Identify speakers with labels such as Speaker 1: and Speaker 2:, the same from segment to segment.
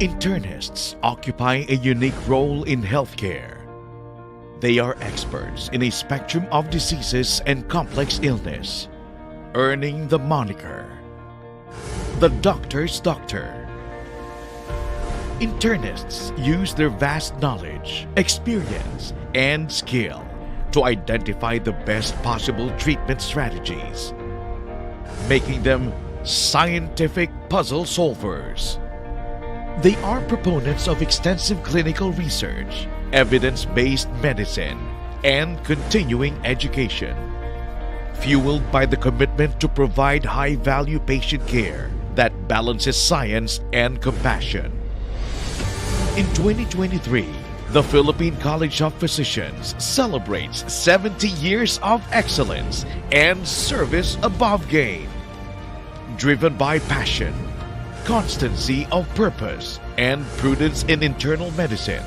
Speaker 1: Internists occupy a unique role in healthcare. They are experts in a spectrum of diseases and complex illness, earning the moniker, the doctor's doctor. Internists use their vast knowledge, experience, and skill to identify the best possible treatment strategies, making them scientific puzzle solvers. They are proponents of extensive clinical research, evidence-based medicine, and continuing education, fueled by the commitment to provide high-value patient care that balances science and compassion. In 2023, the Philippine College of Physicians celebrates 70 years of excellence and service above gain. Driven by passion, constancy of purpose, and prudence in internal medicine.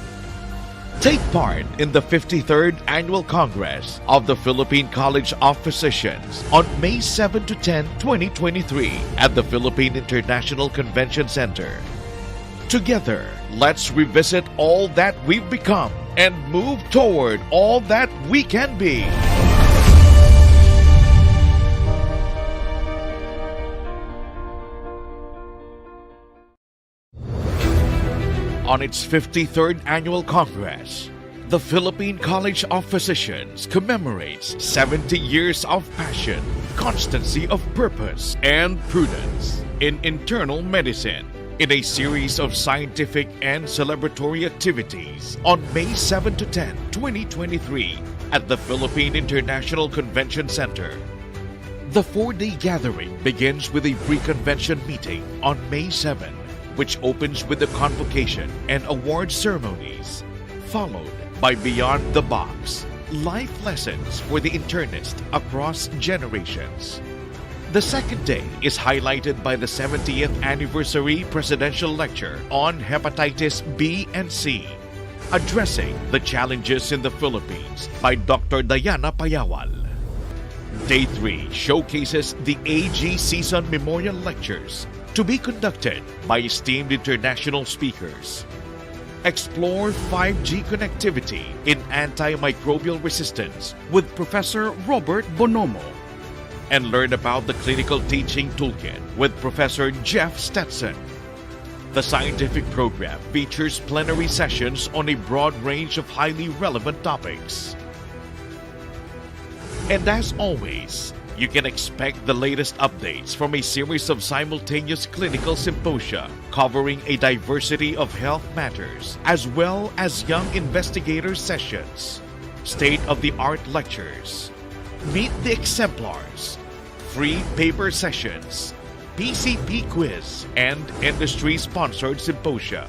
Speaker 1: Take part in the 53rd Annual Congress of the Philippine College of Physicians on May 7 to 10, 2023 at the Philippine International Convention Center. Together, let's revisit all that we've become and move toward all that we can be. On its 53rd Annual Congress, the Philippine College of Physicians commemorates 70 years of passion, constancy of purpose, and prudence in internal medicine in a series of scientific and celebratory activities on May 7 to 10, 2023 at the Philippine International Convention Center. The 4-day gathering begins with a pre-convention meeting on May 7, which opens with the convocation and award ceremonies, followed by Beyond the Box, life lessons for the internist across generations. The second day is highlighted by the 70th Anniversary Presidential Lecture on Hepatitis B and C, addressing the challenges in the Philippines by Dr. Diana Payawal. Day 3 showcases the AG Season Memorial Lectures to be conducted by esteemed international speakers. Explore 5G connectivity in antimicrobial resistance with Professor Robert Bonomo. And learn about the clinical teaching toolkit with Professor Jeff Stetson. The scientific program features plenary sessions on a broad range of highly relevant topics. And as always, you can expect the latest updates from a series of simultaneous clinical symposia covering a diversity of health matters, as well as young investigator sessions, state-of-the-art lectures, meet the exemplars, free paper sessions, PCP quiz, and industry-sponsored symposia.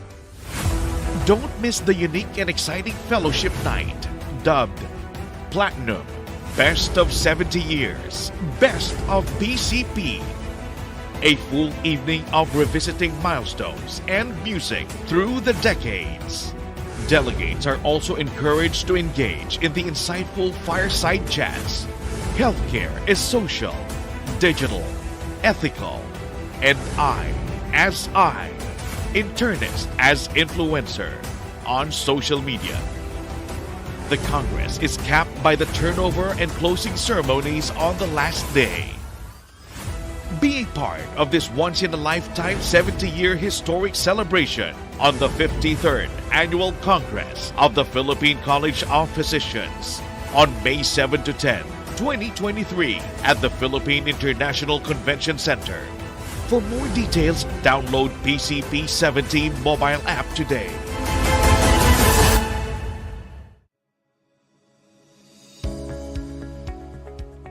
Speaker 1: Don't miss the unique and exciting fellowship night, dubbed Platinum, Best of 70 Years, Best of PCP. A full evening of revisiting milestones and music through the decades. Delegates are also encouraged to engage in the insightful fireside chats. Healthcare is social, digital, ethical, and I, internist as influencer, on social media. The Congress is capped by the turnover and closing ceremonies on the last day. Be a part of this once-in-a-lifetime 70-year historic celebration on the 53rd Annual Congress of the Philippine College of Physicians on May 7 to 10, 2023 at the Philippine International Convention Center. For more details, download PCP 17 mobile app today.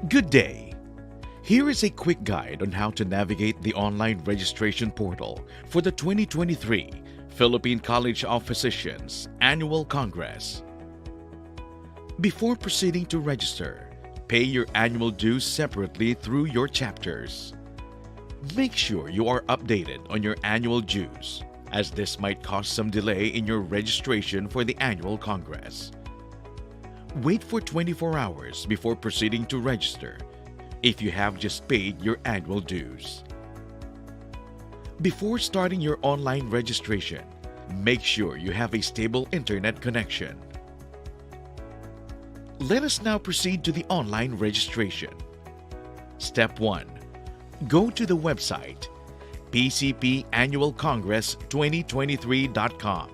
Speaker 1: Good day. Here is a quick guide on how to navigate the online registration portal for the 2023 Philippine College of Physicians Annual Congress. Before proceeding to register, pay your annual dues separately through your chapters. Make sure you are updated on your annual dues, as this might cause some delay in your registration for the annual Congress. Wait for 24 hours before proceeding to register if you have just paid your annual dues. Before starting your online registration, Make sure you have a stable internet connection. Let us now proceed to the online registration. Step 1. Go to the website pcpannualcongress2023.com.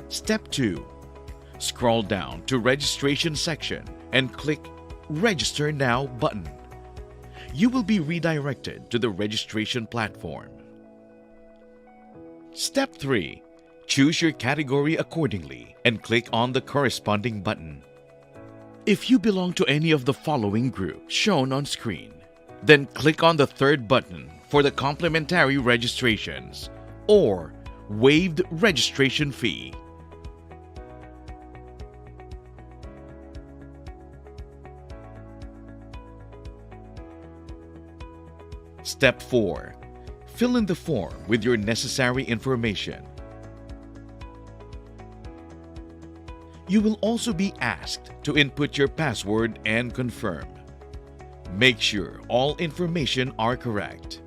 Speaker 1: Step 2. Scroll down to registration section and click Register Now button. You will be redirected to the registration platform. Step 3. Choose your category accordingly and click on the corresponding button. If you belong to any of the following groups shown on screen, then click on the third button for the complimentary registrations or waived registration fee. Step 4. Fill in the form with your necessary information. You will also be asked to input your password and confirm. Make sure all information are correct.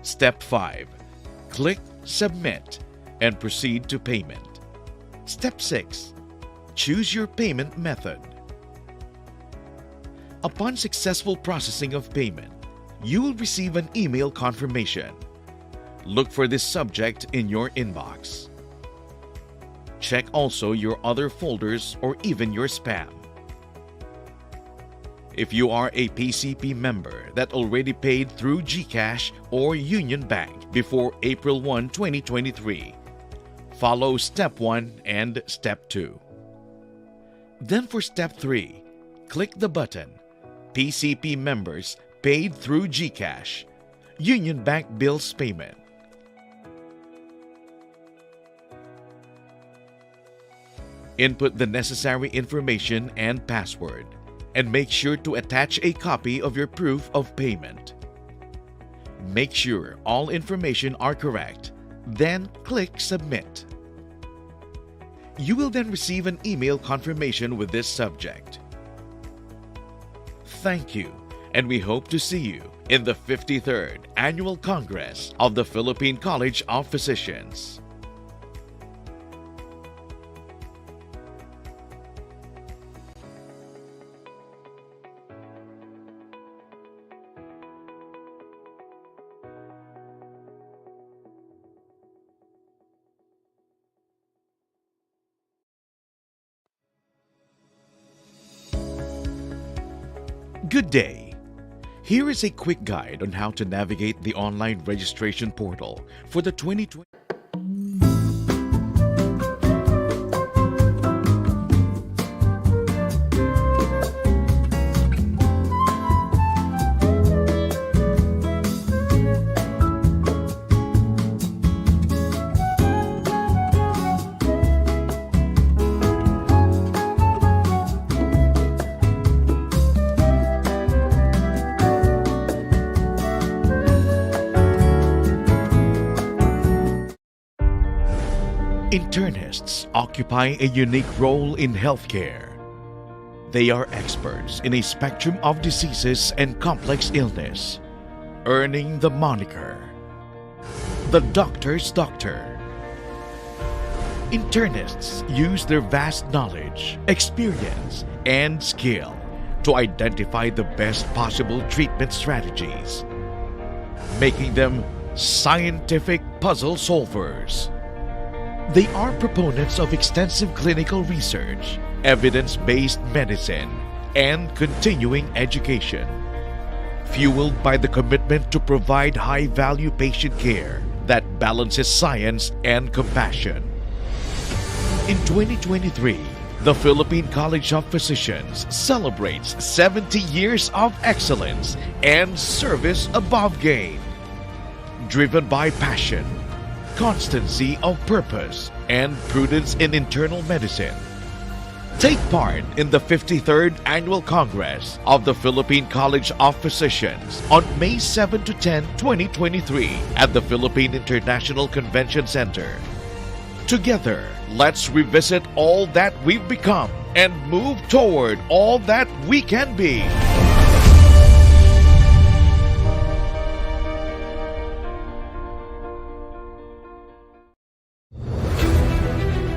Speaker 1: Step 5. Click Submit and proceed to payment. Step 6. Choose your payment method. Upon successful processing of payment, you will receive an email confirmation. Look for this subject in your inbox. Check also your other folders or even your spam. If you are a PCP member that already paid through GCash or Union Bank before April 1, 2023, follow Step 1 and Step 2. Then for Step 3, click the button PCP members paid through GCash, Union Bank bills payment. Input the necessary information and password, and make sure to attach a copy of your proof of payment. Make sure all information are correct, then click Submit. You will then receive an email confirmation with this subject. Thank you, and we hope to see you in the 53rd Annual Congress of the Philippine College of Physicians. Good day. Here is a quick guide on how to navigate the online registration portal for the 2020. Internists occupy a unique role in healthcare. They are experts in a spectrum of diseases and complex illness, earning the moniker, the doctor's doctor. Internists use their vast knowledge, experience, and skill to identify the best possible treatment strategies, making them scientific puzzle solvers. They are proponents of extensive clinical research, evidence-based medicine, and continuing education, fueled by the commitment to provide high-value patient care that balances science and compassion. In 2023, the Philippine College of Physicians celebrates 70 years of excellence and service above game. Driven by passion, constancy of purpose, and prudence in internal medicine. Take part in the 53rd Annual Congress of the Philippine College of Physicians on May 7 to 10, 2023 at the Philippine International Convention Center. Together, let's revisit all that we've become and move toward all that we can be.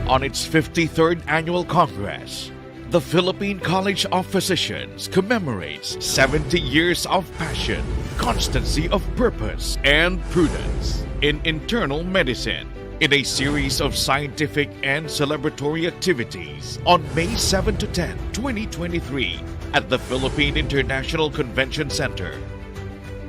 Speaker 1: On its 53rd Annual Congress, the Philippine College of Physicians commemorates 70 years of passion, constancy of purpose, and prudence in internal medicine in a series of scientific and celebratory activities on May 7 to 10, 2023 at the Philippine International Convention Center.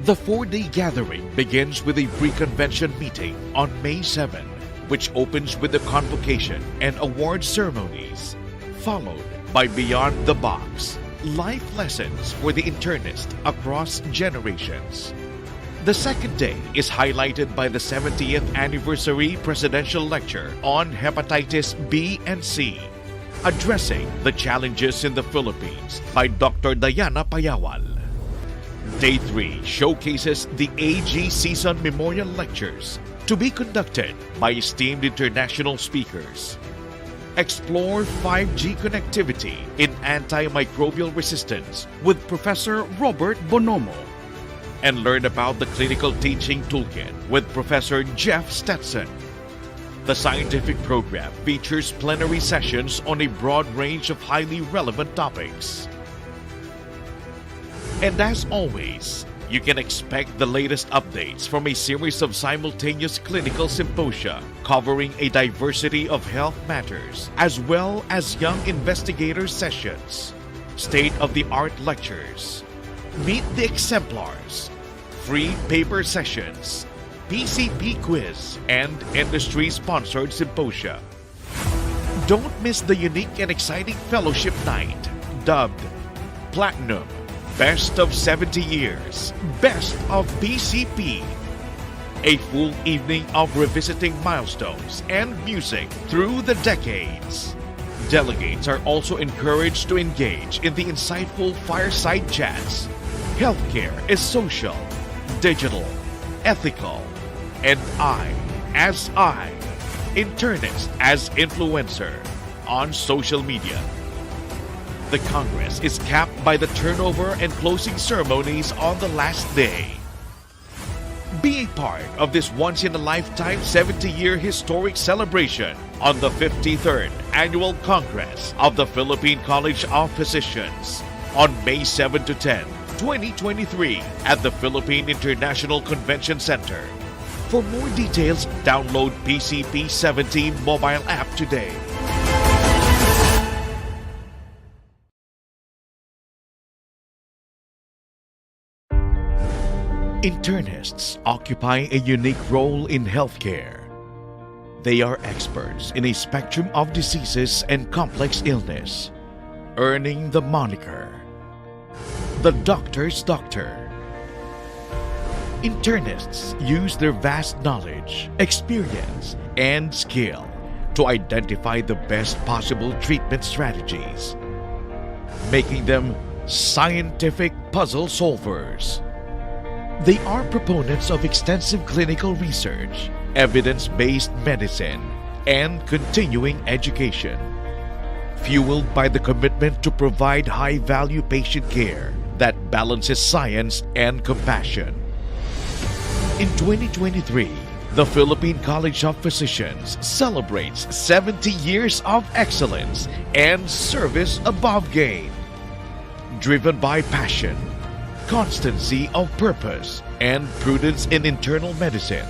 Speaker 1: The 4-day gathering begins with a pre-convention meeting on May 7, which opens with the convocation and award ceremonies, followed by Beyond the Box, life lessons for the internist across generations. The second day is highlighted by the 70th Anniversary Presidential Lecture on Hepatitis B and C, addressing the challenges in the Philippines by Dr. Diana Payawal. Day 3 showcases the AG Season Memorial Lectures to be conducted by esteemed international speakers. Explore 5G connectivity in antimicrobial resistance with Professor Robert Bonomo. And learn about the clinical teaching toolkit with Professor Jeff Stetson. The scientific program features plenary sessions on a broad range of highly relevant topics. And as always, you can expect the latest updates from a series of simultaneous clinical symposia covering a diversity of health matters, as well as young investigator sessions, state-of-the-art lectures, meet the exemplars, free paper sessions, PCP quiz, and industry-sponsored symposia. Don't miss the unique and exciting fellowship night, dubbed Platinum, Best of 70 Years, Best of PCP. A full evening of revisiting milestones and music through the decades. Delegates are also encouraged to engage in the insightful fireside chats. Healthcare is social, digital, ethical, and I, internist as influencer on social media. The Congress is capped by the turnover and closing ceremonies on the last day. Be a part of this once-in-a-lifetime 70-year historic celebration on the 53rd Annual Congress of the Philippine College of Physicians on May 7 to 10, 2023 at the Philippine International Convention Center. For more details, download PCP 17 mobile app today. Internists occupy a unique role in healthcare. They are experts in a spectrum of diseases and complex illness, earning the moniker, the doctor's doctor. Internists use their vast knowledge, experience, and skill to identify the best possible treatment strategies, making them scientific puzzle solvers. They are proponents of extensive clinical research, evidence-based medicine, and continuing education, fueled by the commitment to provide high-value patient care that balances science and compassion. In 2023, the Philippine College of Physicians celebrates 70 years of excellence and service above gain. Driven by passion, constancy of purpose, and prudence in internal medicine.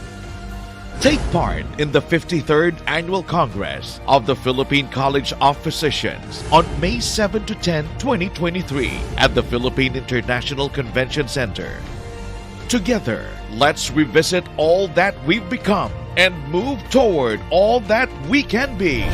Speaker 1: Take part in the 53rd Annual Congress of the Philippine College of Physicians on May 7 to 10, 2023 at the Philippine International Convention Center. Together, let's revisit all that we've become and move toward all that we can be.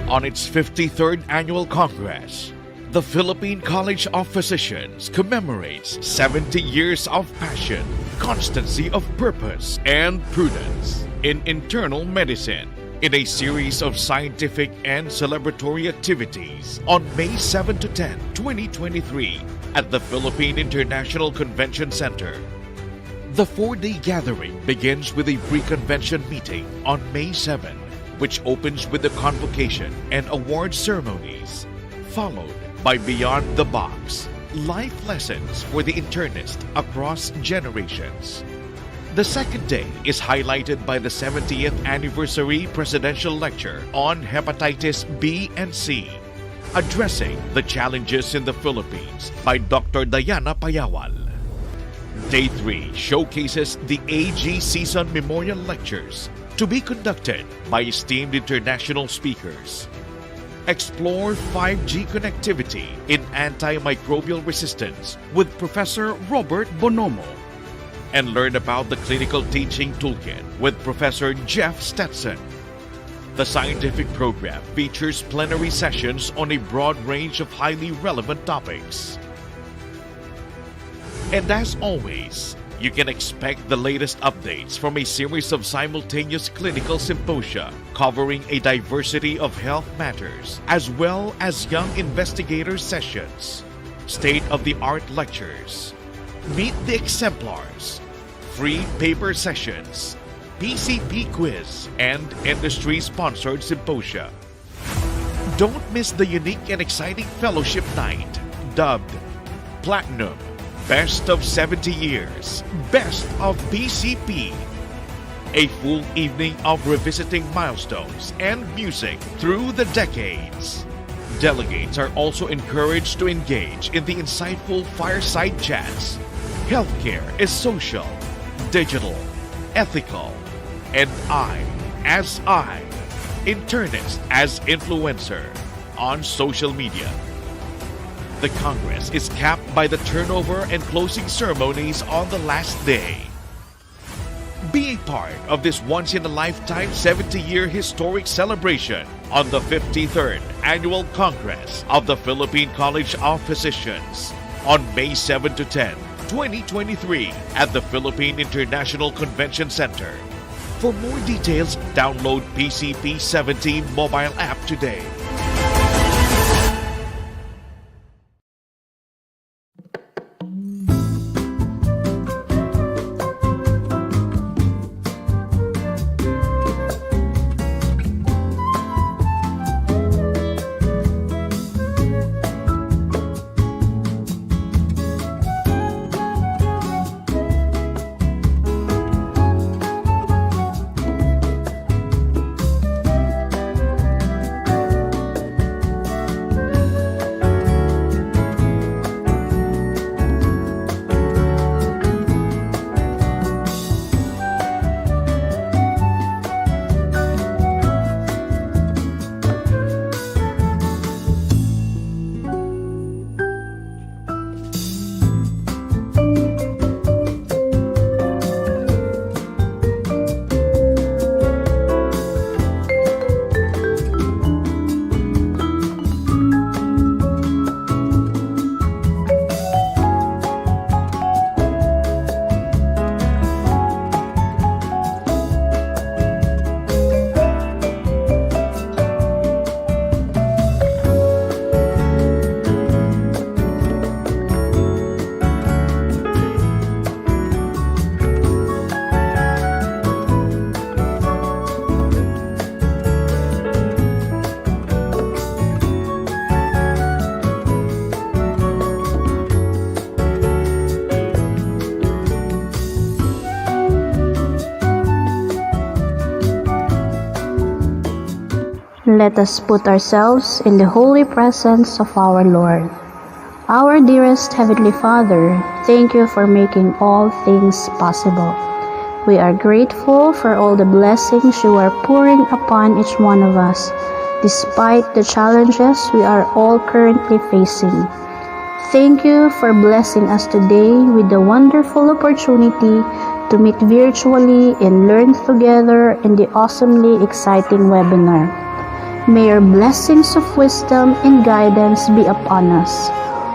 Speaker 1: On its 53rd Annual Congress, the Philippine College of Physicians commemorates 70 years of passion, constancy of purpose, and prudence in internal medicine in a series of scientific and celebratory activities on May 7 to 10, 2023 at the Philippine International Convention Center. The 4-day gathering begins with a pre-convention meeting on May 7, which opens with the convocation and award ceremonies, followed by Beyond the Box, life lessons for the internist across generations. The second day is highlighted by the 70th anniversary presidential lecture on hepatitis B and C, addressing the challenges in the Philippines by Dr. Diana Payawal. Day 3 showcases the AG Season Memorial Lectures to be conducted by esteemed international speakers. Explore 5G connectivity in antimicrobial resistance with Professor Robert Bonomo. And learn about the clinical teaching toolkit with Professor Jeff Stetson. The scientific program features plenary sessions on a broad range of highly relevant topics. And as always, you can expect the latest updates from a series of simultaneous clinical symposia covering a diversity of health matters, as well as young investigator sessions, state-of-the-art lectures, meet the exemplars, free paper sessions, PCP quiz, and industry-sponsored symposia. Don't miss the unique and exciting fellowship night, dubbed Platinum, Best of 70 Years, Best of PCP. A full evening of revisiting milestones and music through the decades. Delegates are also encouraged to engage in the insightful fireside chats. Healthcare is social, digital, ethical, and I, internist as influencer on social media. The Congress is capped by the turnover and closing ceremonies on the last day. Be a part of this once-in-a-lifetime 70-year historic celebration on the 53rd Annual Congress of the Philippine College of Physicians on May 7 to 10, 2023 at the Philippine International Convention Center. For more details, download PCP 17 mobile app today.
Speaker 2: Let us put ourselves in the holy presence of our Lord. Our dearest Heavenly Father, thank you for making all things possible. We are grateful for all the blessings you are pouring upon each one of us, despite the challenges we are all currently facing. Thank you for blessing us today with the wonderful opportunity to meet virtually and learn together in the awesomely exciting webinar. May your blessings of wisdom and guidance be upon us,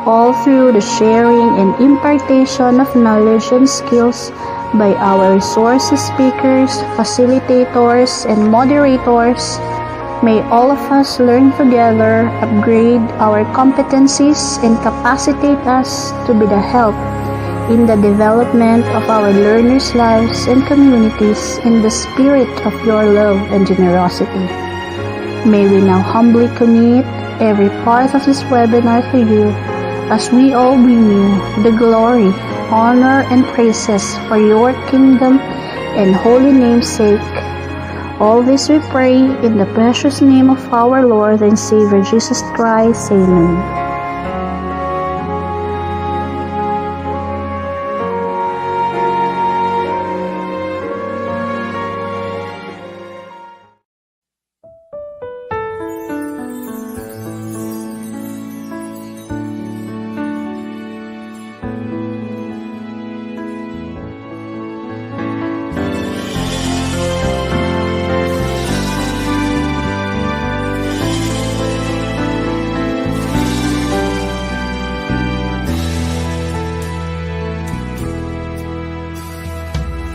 Speaker 2: all through the sharing and impartation of knowledge and skills by our resource speakers, facilitators, and moderators. May all of us learn together, upgrade our competencies, and capacitate us to be the help in the development of our learners' lives and communities in the spirit of your love and generosity. May we now humbly commit every part of this webinar to you, as we all bring you the glory, honor, and praises for your kingdom and holy name's sake. All this we pray in the precious name of our Lord and Savior Jesus Christ. Amen.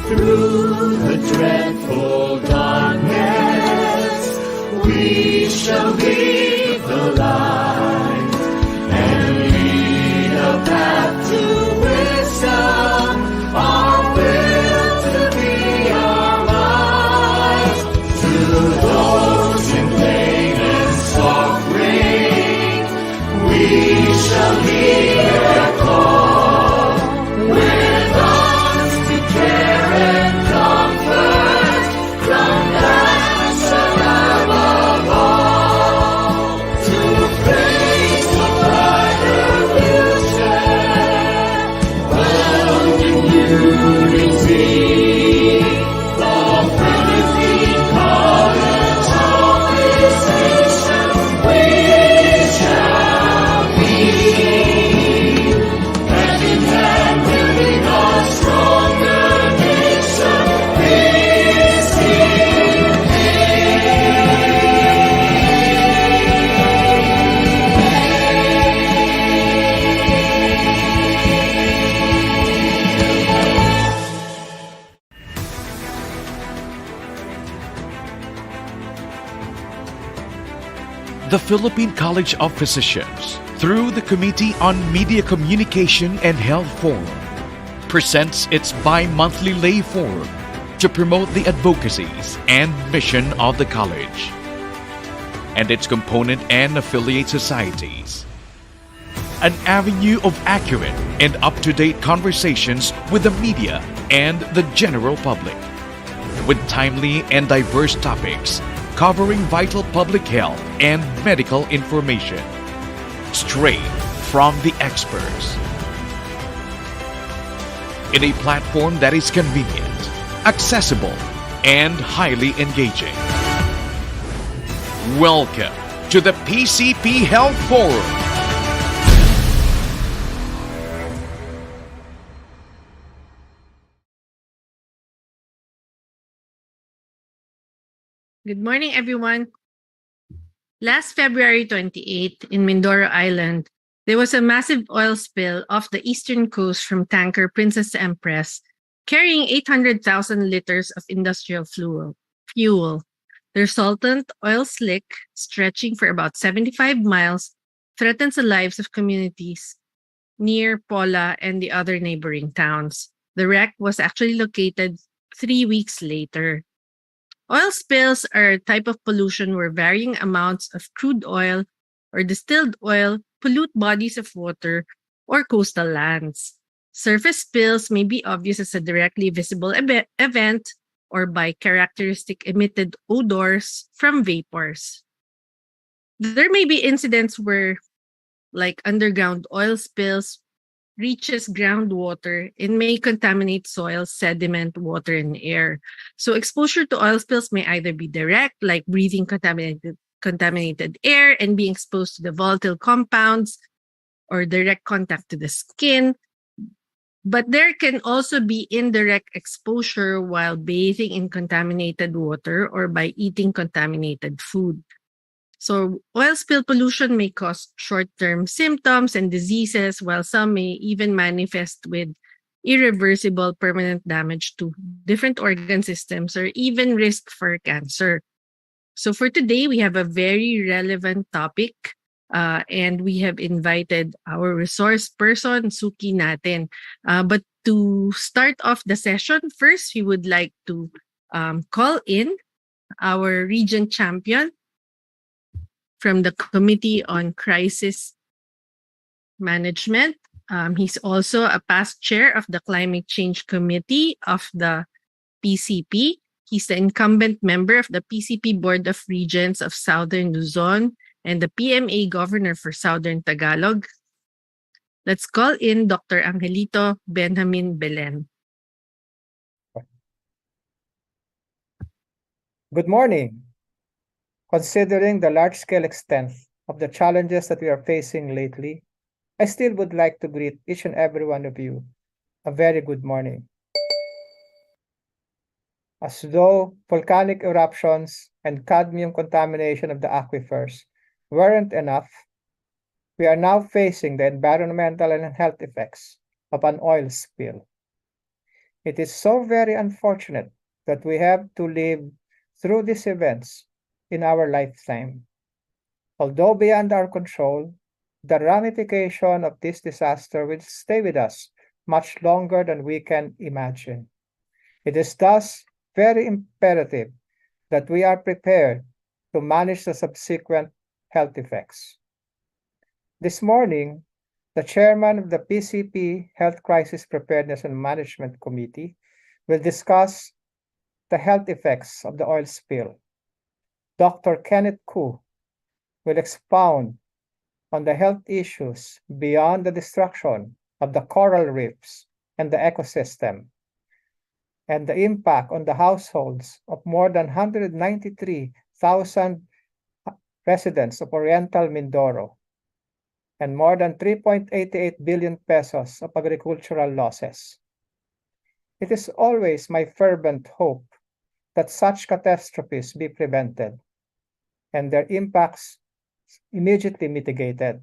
Speaker 3: Through the dreadful darkness, we shall be the light and lead a path to wisdom. Our will to be our lives. To those in pain and suffering, we shall hear a call. With us to care and comfort, compassion above all, to face the brighter future, bound in unity, the Philippine College of Physicians, we shall be. Hand in hand, building a stronger nation. This
Speaker 1: The Philippine College of Physicians, through the Committee on Media Communication and Health Forum, presents its bi-monthly lay forum to promote the advocacies and mission of the college and its component and affiliate societies. An avenue of accurate and up-to-date conversations with the media and the general public, with timely and diverse topics covering vital public health and medical information, straight from the experts. In a platform that is convenient, accessible, and highly engaging. Welcome to the PCP Health Forum.
Speaker 4: Good morning, everyone. Last February 28th in Mindoro Island, there was a massive oil spill off the eastern coast from tanker Princess Empress, carrying 800,000 liters of industrial fuel. The resultant oil slick, stretching for about 75 miles, threatens the lives of communities near Pola and the other neighboring towns. The wreck was actually located 3 weeks later. Oil spills are a type of pollution where varying amounts of crude oil or distilled oil pollute bodies of water or coastal lands. Surface spills may be obvious as a directly visible event or by characteristic emitted odors from vapors. There may be incidents where, like underground oil spills, reaches groundwater and may contaminate soil, sediment, water, and air. So exposure to oil spills may either be direct, like breathing contaminated air and being exposed to the volatile compounds, or direct contact to the skin. But there can also be indirect exposure while bathing in contaminated water or by eating contaminated food. So oil spill pollution may cause short-term symptoms and diseases, while some may even manifest with irreversible permanent damage to different organ systems or even risk for cancer. So for today, we have a very relevant topic and we have invited our resource person, Suki natin. But to start off the session, first, we would like to call in our region champion from the Committee on Crisis management. He's also a past chair of the Climate Change Committee of the PCP. He's the incumbent member of the PCP Board of Regents of Southern Luzon and the PMA Governor for Southern Tagalog. Let's call in Dr. Angelito Benjamin Belen.
Speaker 5: Good morning. Considering the large-scale extent of the challenges that we are facing lately, I still would like to greet each and every one of you a very good morning. As though volcanic eruptions and cadmium contamination of the aquifers weren't enough, we are now facing the environmental and health effects of an oil spill. It is so very unfortunate that we have to live through these events in our lifetime. Although beyond our control, the ramification of this disaster will stay with us much longer than we can imagine. It is thus very imperative that we are prepared to manage the subsequent health effects. This morning, the chairman of the PCP Health Crisis Preparedness and Management Committee will discuss the health effects of the oil spill. Dr. Kenneth Koo will expound on the health issues beyond the destruction of the coral reefs and the ecosystem, and the impact on the households of more than 193,000 residents of Oriental Mindoro, and more than 3.88 billion pesos of agricultural losses. It is always my fervent hope that such catastrophes be prevented and their impacts immediately mitigated.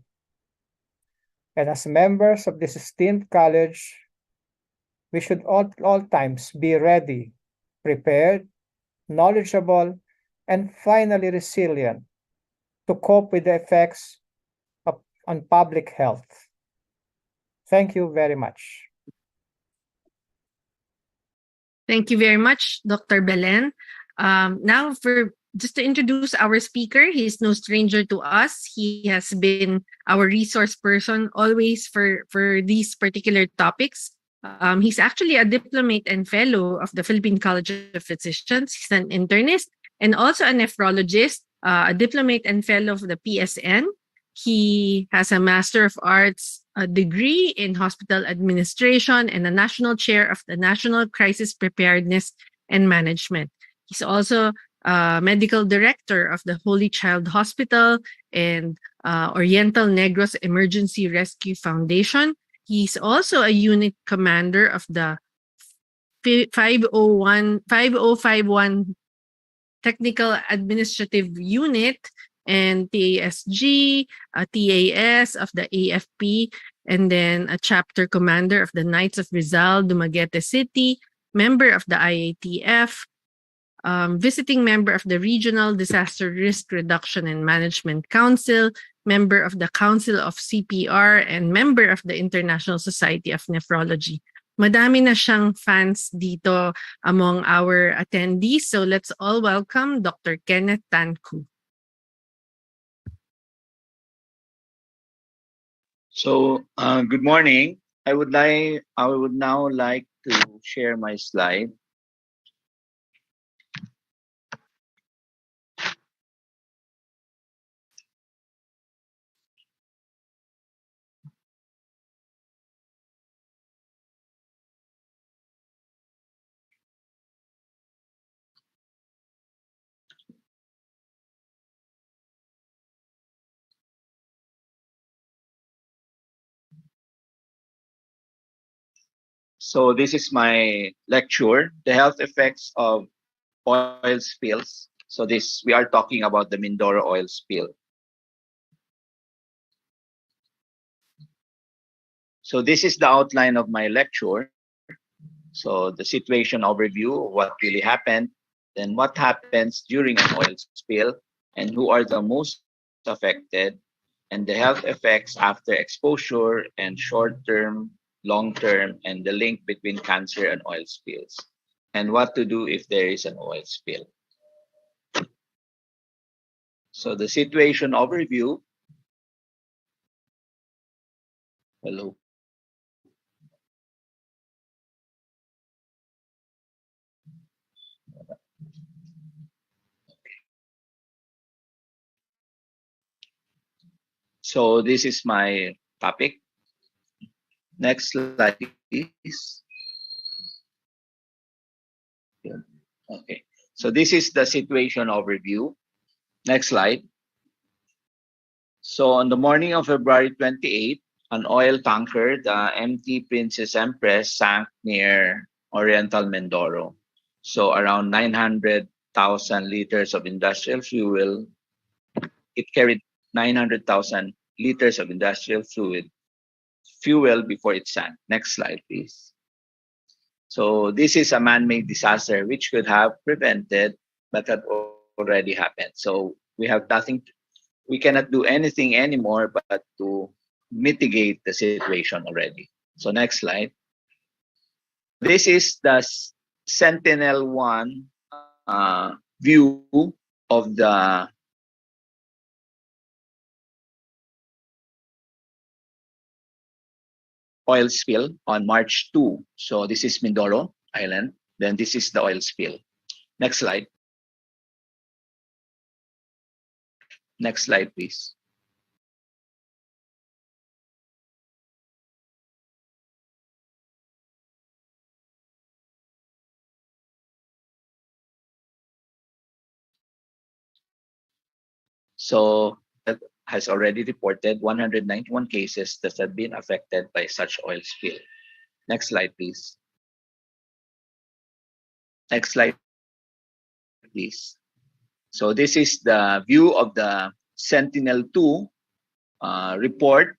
Speaker 5: And as members of this esteemed college, we should all times be ready, prepared, knowledgeable, and finally resilient to cope with the effects on public health. Thank you very much.
Speaker 4: Thank you very much, Dr. Belen. Now, just to introduce our speaker, he is no stranger to us. He has been our resource person always for these particular topics. He's actually a diplomate and fellow of the Philippine College of Physicians. He's an internist and also a nephrologist, a diplomate and fellow of the PSN. He has a Master of Arts degree in Hospital Administration and a national chair of the National Crisis Preparedness and Management. He's also medical director of the Holy Child Hospital and Oriental Negros Emergency Rescue Foundation. He's also a unit commander of the 5051 Technical Administrative Unit and TASG, TAS of the AFP, and then a chapter commander of the Knights of Rizal, Dumaguete City, member of the IATF, visiting member of the Regional Disaster Risk Reduction and Management Council, member of the Council of CPR, and member of the International Society of Nephrology. Madami na siyang fans dito among our attendees. So let's all welcome Dr. Kenneth Tan Koo.
Speaker 6: So, good morning. I would now like to share my slide. So this is my lecture, The Health Effects of Oil Spills. So we are talking about the Mindoro oil spill. So this is the outline of my lecture. So the situation overview, what really happened, then what happens during an oil spill, and who are the most affected, and the health effects after exposure, and short-term, long-term, and the link between cancer and oil spills, and what to do if there is an oil spill. So the situation overview. Hello. So this is my topic. Next slide, please. Yeah. Okay. So this is the situation overview. Next slide. So on the morning of February 28th, an oil tanker, the MT Princess Empress, sank near Oriental Mindoro. So around 900,000 liters of industrial fuel. It carried 900,000 liters of industrial fuel before it sank. Next slide, please. So this is a man-made disaster which could have prevented, but had already happened. So we have nothing. We cannot do anything anymore but to mitigate the situation already. So next slide. This is the Sentinel-1 view of the oil spill on March 2. So this is Mindoro Island. Then this is the oil spill. Next slide. Next slide, please. So that has already reported 191 cases that have been affected by such oil spill. Next slide, please. Next slide, please. So this is the view of the Sentinel-2 report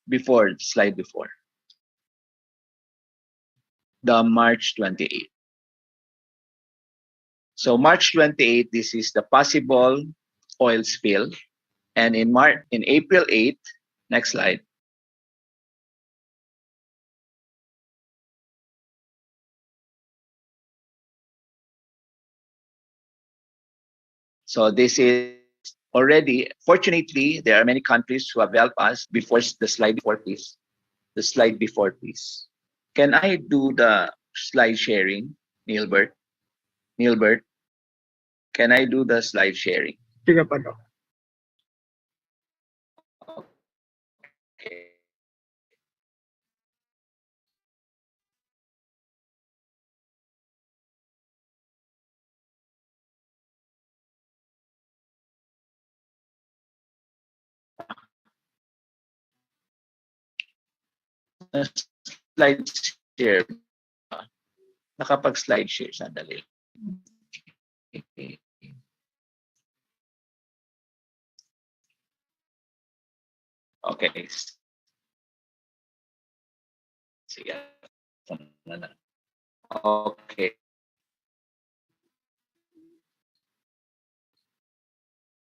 Speaker 6: before, slide before, the March 28th. So March 28th, this is the possible oil spill. And in April 8th, next slide. So this is already, fortunately, there are many countries who have helped us. Before the slide before, please. The slide before, please. Can I do the slide sharing, Neilbert? Neilbert, can I do the slide sharing?
Speaker 5: Sige pa, Doc.
Speaker 6: Okay. Slide share. Nakapag-slide share. Sandali. Okay. Sige. Okay.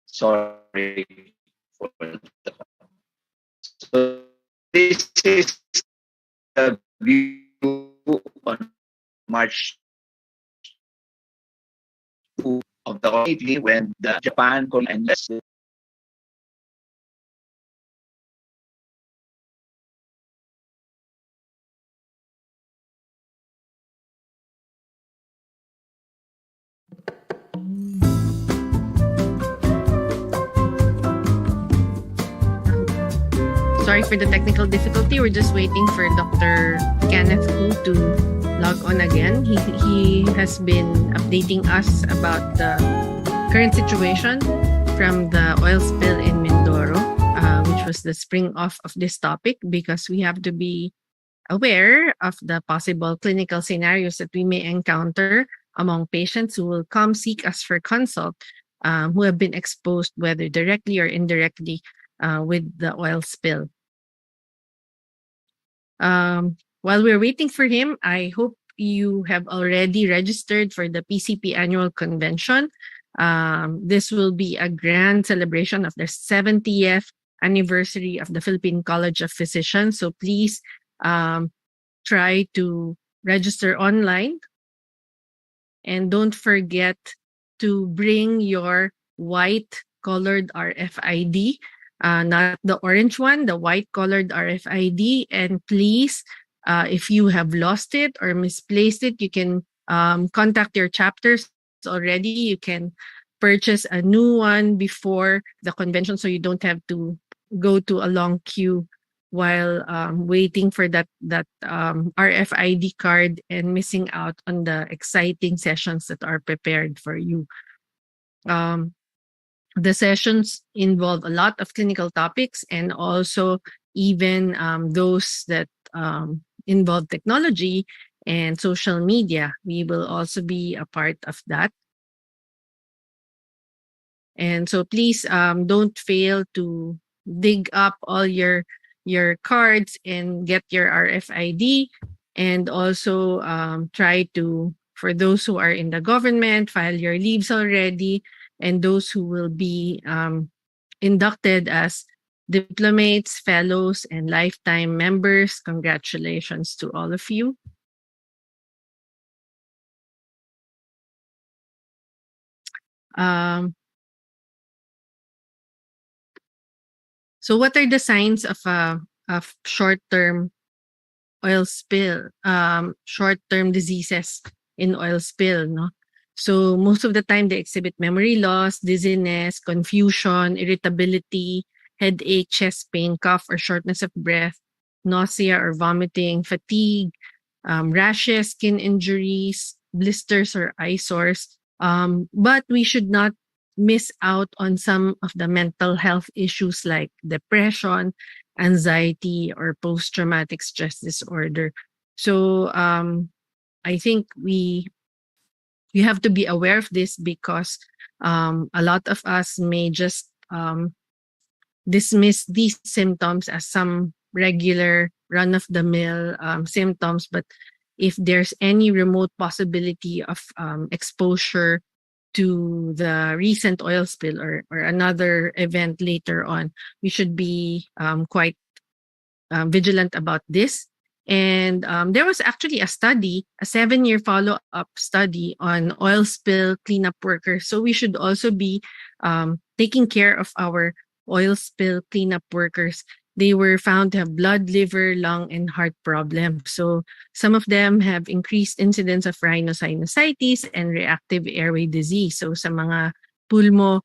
Speaker 6: Sorry for the. So this is the view on March 2 of the meeting when the Japan and
Speaker 4: Sorry for the technical difficulty. We're just waiting for Dr. Kenneth Hu to log on again. He has been updating us about the current situation from the oil spill in Mindoro, which was the spring off of this topic, because we have to be aware of the possible clinical scenarios that we may encounter among patients who will come seek us for consult, who have been exposed, whether directly or indirectly, with the oil spill. While we're waiting for him, I hope you have already registered for the PCP annual convention. This will be a grand celebration of the 70th anniversary of the Philippine College of Physicians. So please try to register online. And don't forget to bring your white colored RFID not the orange one, the white colored RFID. And please, if you have lost it or misplaced it, you can contact your chapters already. You can purchase a new one before the convention so you don't have to go to a long queue while waiting for that RFID card and missing out on the exciting sessions that are prepared for you. Um, the sessions involve a lot of clinical topics and also even those that involve technology and social media. We will also be a part of that. And so please don't fail to dig up all your cards and get your RFID, and also try to, for those who are in the government, file your leaves already, and those who will be inducted as diplomates, fellows, and lifetime members. Congratulations to all of you. Um, so what are the signs of a short-term oil spill, short-term diseases in oil spill, no? So most of the time they exhibit memory loss, dizziness, confusion, irritability, headache, chest pain, cough or shortness of breath, nausea or vomiting, fatigue, rashes, skin injuries, blisters or eye sores. But we should not miss out on some of the mental health issues like depression, anxiety, or post-traumatic stress disorder. So I think we have to be aware of this because a lot of us may just dismiss these symptoms as some regular run-of-the-mill symptoms. But if there's any remote possibility of exposure to the recent oil spill or another event later on, we should be quite vigilant about this. And there was actually a study, a 7-year follow-up study on oil spill cleanup workers. So we should also be taking care of our oil spill cleanup workers. They were found to have blood, liver, lung, and heart problems. So some of them have increased incidence of rhinosinusitis and reactive airway disease. So sa mga pulmo,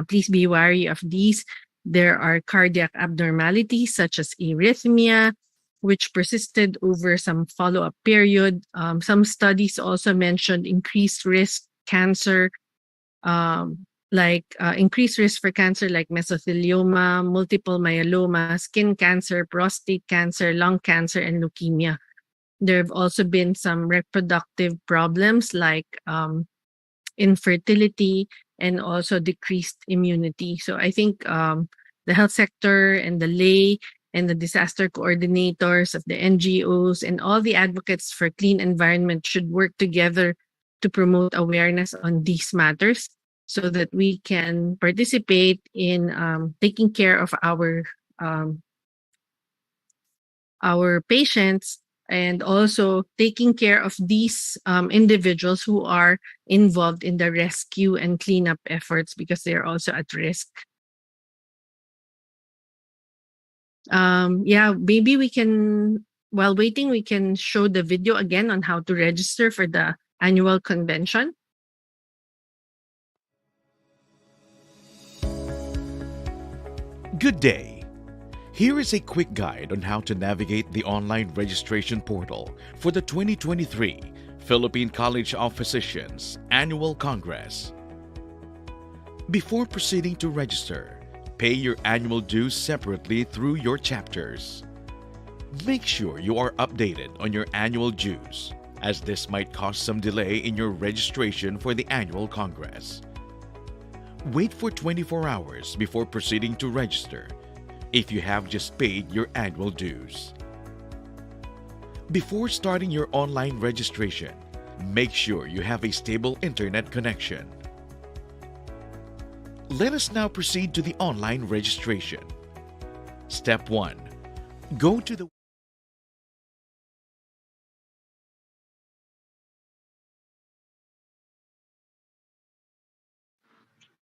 Speaker 4: please be wary of these. There are cardiac abnormalities such as arrhythmia, which persisted over some follow-up period. Some studies also mentioned increased risk cancer, increased risk for cancer like mesothelioma, multiple myeloma, skin cancer, prostate cancer, lung cancer, and leukemia. There have also been some reproductive problems like infertility and also decreased immunity. So I think the health sector and the lay and the disaster coordinators of the NGOs and all the advocates for clean environment should work together to promote awareness on these matters so that we can participate in taking care of our patients and also taking care of these individuals who are involved in the rescue and cleanup efforts because they're also at risk. Maybe we can, while waiting, we can show the video again on how to register for the annual convention.
Speaker 1: Good day. Here is a quick guide on how to navigate the online registration portal for the 2023 Philippine College of Physicians Annual Congress. Before proceeding to register, pay your annual dues separately through your chapters. Make sure you are updated on your annual dues, as this might cause some delay in your registration for the annual Congress. Wait for 24 hours before proceeding to register if you have just paid your annual dues. Before starting your online registration, make sure you have a stable internet connection. Let us now proceed to the online registration. Step 1. Go to the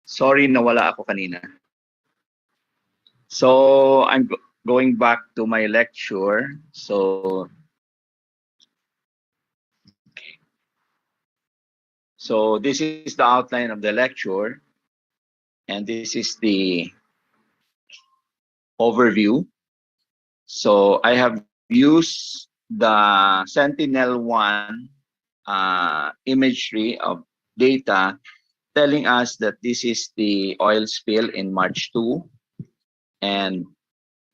Speaker 6: Sorry, nawala ako kanina. So going back to my lecture. So this is the outline of the lecture, and this is the overview. So I have used the Sentinel-1 imagery of data telling us that this is the oil spill in March 2, and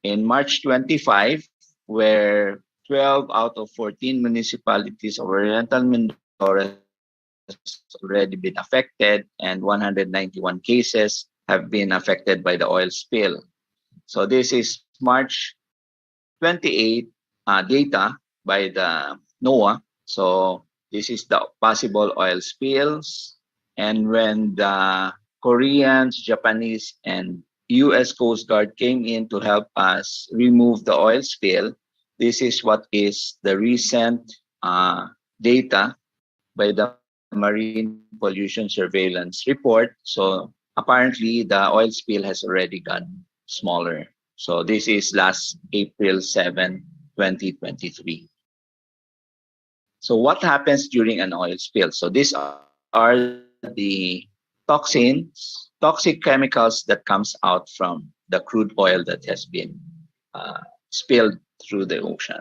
Speaker 6: in March 25, where 12 out of 14 municipalities of Oriental Mindoro has already been affected, and 191 cases have been affected by the oil spill. So this is March 28 data by the NOAA. So this is the possible oil spills. And when the Koreans, Japanese, and US Coast Guard came in to help us remove the oil spill, this is what is the recent data by the Marine Pollution Surveillance Report. So apparently the oil spill has already gone smaller. So this is last April 7, 2023. So what happens during an oil spill? So these are the toxic chemicals that comes out from the crude oil that has been uh, spilled through the ocean.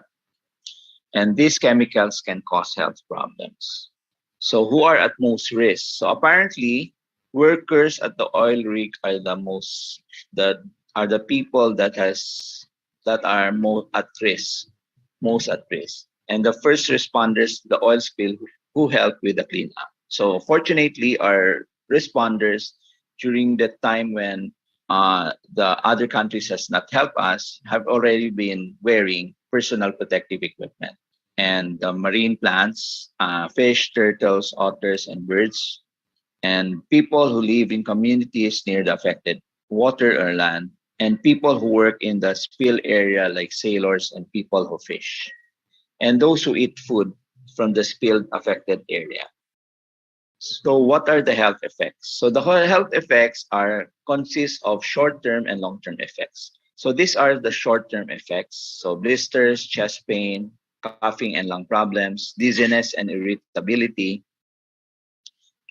Speaker 6: And these chemicals can cause health problems. So who are at most risk? So apparently, workers at the oil rig are that are the people that are most at risk, and the first responders to the oil spill who help with the cleanup. So fortunately, our responders during the time when the other countries has not helped us have already been wearing personal protective equipment. And the marine plants, fish, turtles, otters, and birds, and people who live in communities near the affected water or land, and people who work in the spill area like sailors and people who fish, and those who eat food from the spilled affected area. So what are the health effects? So the health effects are consist of short-term and long-term effects. So these are the short-term effects. So blisters, chest pain, coughing and lung problems, dizziness and irritability,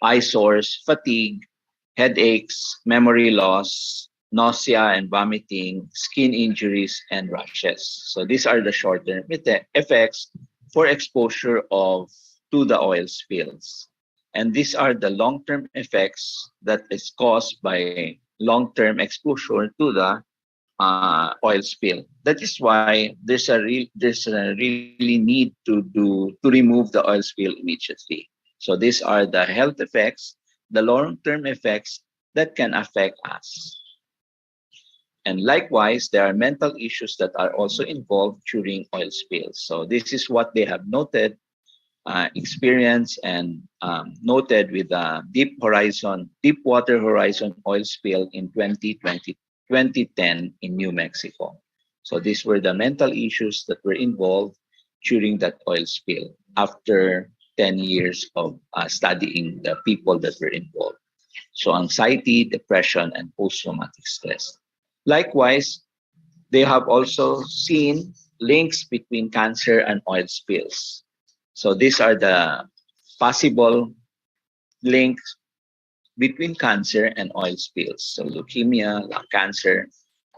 Speaker 6: eye sores, fatigue, headaches, memory loss, nausea and vomiting, skin injuries, and rashes. So these are the short-term effects for exposure of to the oil spills. And these are the long-term effects that is caused by long-term exposure to the oil spill. That is why there's a really need to remove the oil spill immediately. So these are the health effects, the long-term effects that can affect us. And likewise, there are mental issues that are also involved during oil spills. So this is what they have noted, experienced, and noted with the Deepwater Horizon oil spill in 2010 in New Mexico. So these were the mental issues that were involved during that oil spill after 10 years of studying the people that were involved. So anxiety, depression, and post-traumatic stress. Likewise, they have also seen links between cancer and oil spills. So these are the possible links between cancer and oil spills. So leukemia, lung cancer,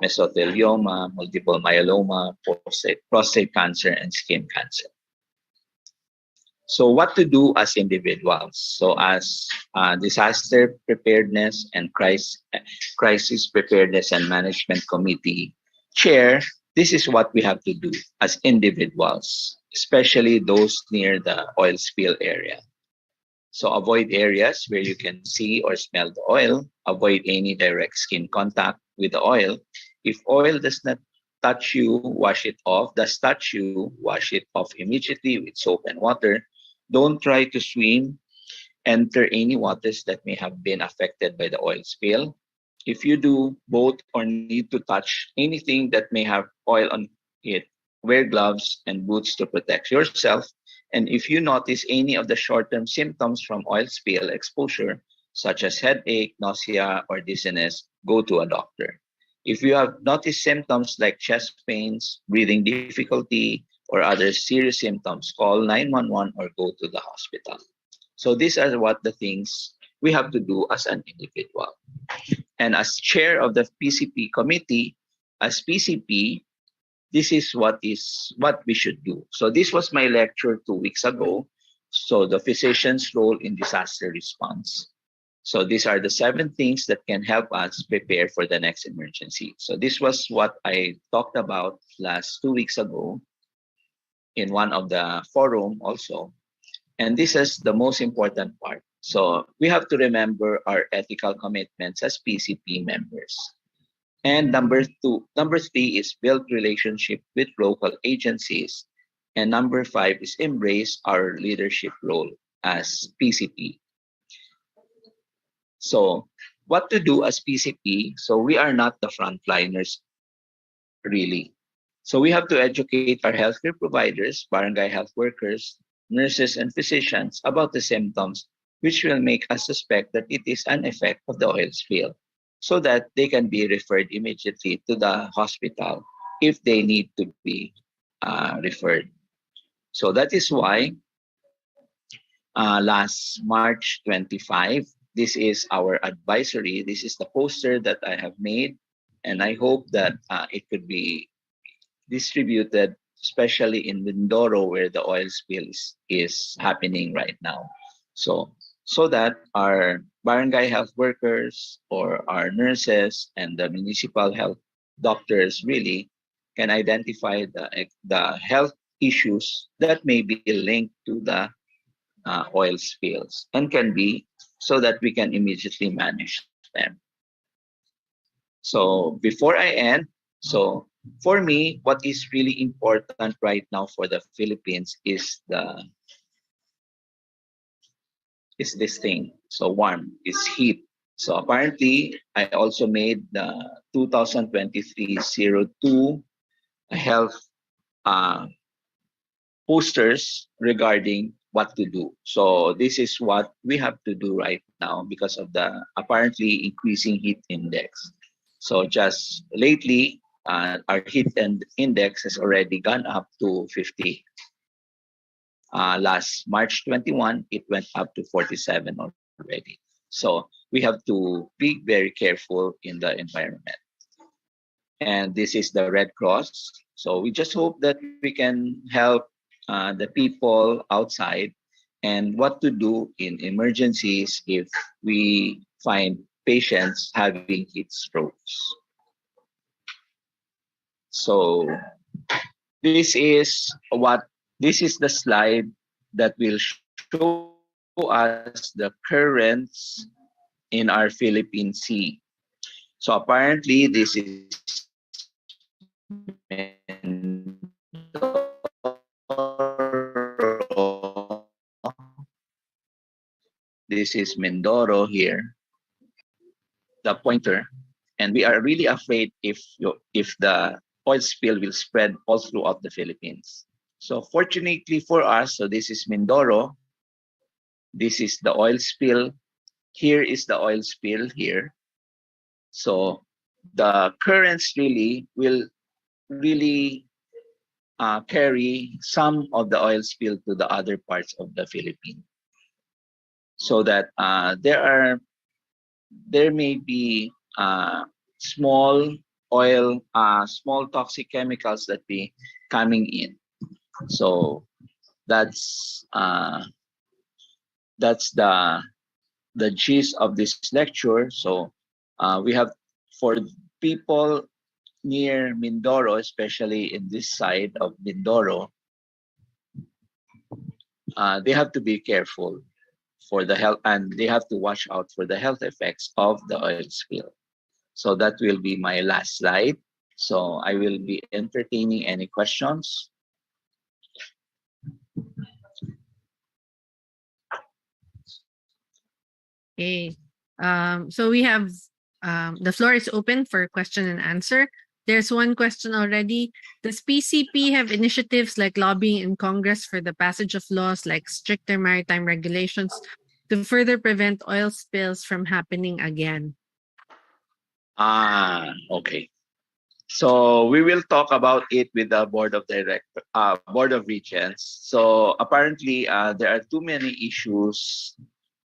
Speaker 6: mesothelioma, multiple myeloma, prostate cancer, and skin cancer. So what to do as individuals? So as disaster preparedness and crisis preparedness and management committee chair, this is what we have to do as individuals, especially those near the oil spill area. So avoid areas where you can see or smell the oil. Avoid any direct skin contact with the oil. If oil does not touch you, wash it off. Does touch you, wash it off immediately with soap and water. Don't try to swim, enter any waters that may have been affected by the oil spill. If you do both or need to touch anything that may have oil on it, wear gloves and boots to protect yourself. And if you notice any of the short-term symptoms from oil spill exposure, such as headache, nausea, or dizziness, go to a doctor. If you have noticed symptoms like chest pains, breathing difficulty, or other serious symptoms, call 911 or go to the hospital. So these are what the things we have to do as an individual. And as chair of the PCP committee, as PCP, this is what we should do. So this was my lecture 2 weeks ago. So the physician's role in disaster response. So these are the 7 things that can help us prepare for the next emergency. So this was what I talked about last 2 weeks ago in one of the forum also. And this is the most important part. So we have to remember our ethical commitments as PCP members. And number 3 is build relationship with local agencies. And number 5 is embrace our leadership role as PCP. So what to do as PCP? So we are not the frontliners, really. So we have to educate our healthcare providers, barangay health workers, nurses, and physicians about the symptoms, which will make us suspect that it is an effect of the oil spill, so that they can be referred immediately to the hospital if they need to be referred. So that is why last March 25, this is our advisory. This is the poster that I have made, and I hope that it could be distributed, especially in Mindoro where the oil spill is happening right now. So that our barangay health workers or our nurses and the municipal health doctors really can identify the health issues that may be linked to the oil spills and can be so that we can immediately manage them. So before I end, so for me, what is really important right now for the Philippines is this thing. So warm is heat. So apparently, I also made the 2023-02 health posters regarding what to do. So this is what we have to do right now because of the apparently increasing heat index. So just lately, our heat index has already gone up to 50. Last March 21, it went up to 47 already. So we have to be very careful in the environment. And this is the Red Cross. So we just hope that we can help the people outside and what to do in emergencies if we find patients having heat strokes. So this is the slide that will show us the currents in our Philippine Sea. So apparently this is Mindoro. This is Mindoro here, the pointer, and we are really afraid if the oil spill will spread all throughout the Philippines. So fortunately for us, so this is Mindoro. This is the oil spill. Here is the oil spill here. So the currents really will carry some of the oil spill to the other parts of the Philippines. So that there may be small toxic chemicals that be coming in. So that's the gist of this lecture. So we have, for people near Mindoro, especially in this side of Mindoro, they have to be careful for the health, and they have to watch out for the health effects of the oil spill. So that will be my last slide. So I will be entertaining any questions.
Speaker 4: Okay. So we have the floor is open for question and answer. There's one question already. Does PCP have initiatives like lobbying in Congress for the passage of laws like stricter maritime regulations to further prevent oil spills from happening again?
Speaker 6: Okay. So we will talk about it with the board of regents. So apparently, there are too many issues.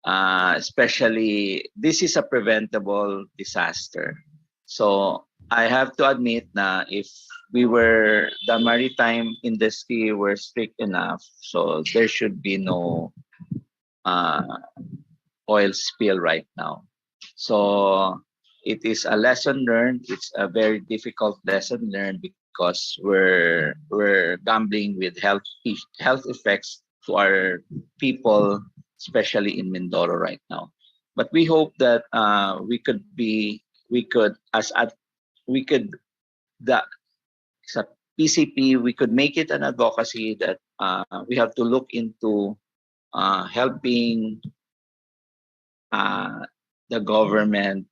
Speaker 6: Especially, this is a preventable disaster. So I have to admit na if the maritime industry were strict enough, so there should be no uh, oil spill right now. So it is a lesson learned. It's a very difficult lesson learned because we're gambling with health effects to our people, especially in Mindoro right now. But we hope that we could as at we could the sa PCP we could make it an advocacy that we have to look into helping uh, the government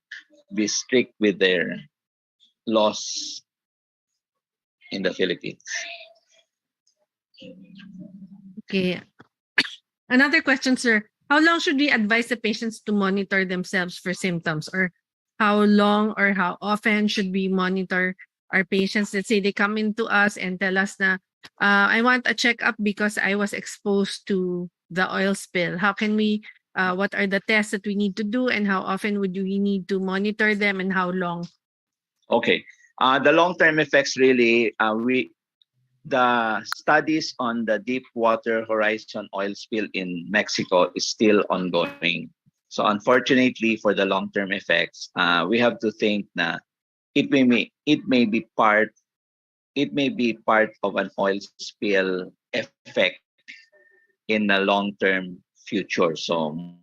Speaker 6: be strict with their laws in the Philippines.
Speaker 4: Okay. Another question, sir. How long should we advise the patients to monitor themselves for symptoms? Or how long or how often should we monitor our patients? Let's say they come into us and tell us na, I want a checkup because I was exposed to the oil spill. How can we, what are the tests that we need to do, and how often would we need to monitor them, and how long?
Speaker 6: Okay. The long-term effects really, the studies on the Deepwater Horizon oil spill in Mexico is still ongoing. So unfortunately, for the long-term effects, we have to think na it may be part of an oil spill effect in the long-term future, so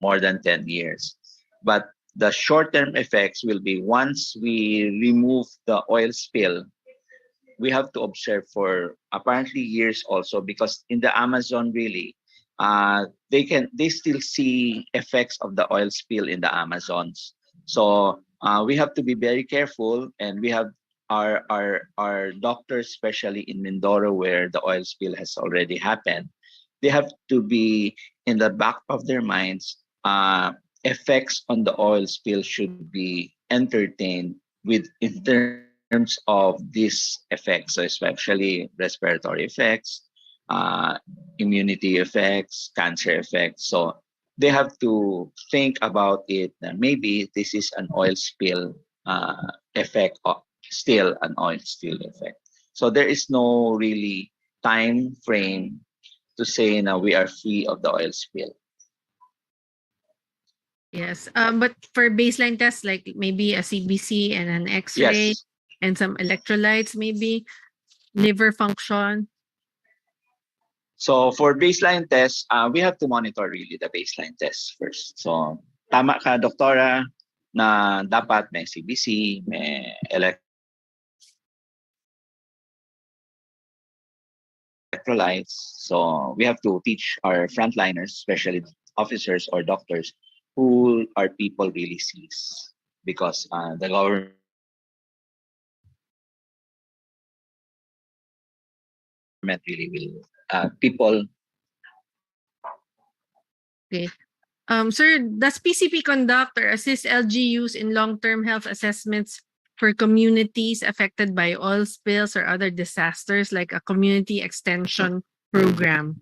Speaker 6: more than 10 years. But the short-term effects will be once we remove the oil spill, we have to observe for apparently years also, because in the Amazon really, they still see effects of the oil spill in the Amazons. So we have to be very careful, and we have our doctors, especially in Mindoro where the oil spill has already happened. They have to be in the back of their minds. Effects on the oil spill should be entertained with in terms of these effects, so especially respiratory effects, uh, immunity effects, cancer effects. So they have to think about it. That maybe this is an oil spill effect, or still an oil spill effect. So there is no really time frame to say now we are free of the oil spill.
Speaker 4: Yes. But for baseline tests, like maybe a CBC and an X-ray
Speaker 6: Yes.
Speaker 4: and some electrolytes, maybe liver function.
Speaker 6: So for baseline tests, we have to monitor really the baseline tests first. So tama ka, doktora, na dapat may CBC, may electrolytes. So we have to teach our frontliners, especially officers or doctors, who our people really sees, because the government really will people.
Speaker 4: Okay. Sir, does PCP conduct or assist LGUs in long-term health assessments for communities affected by oil spills or other disasters, like a community extension program?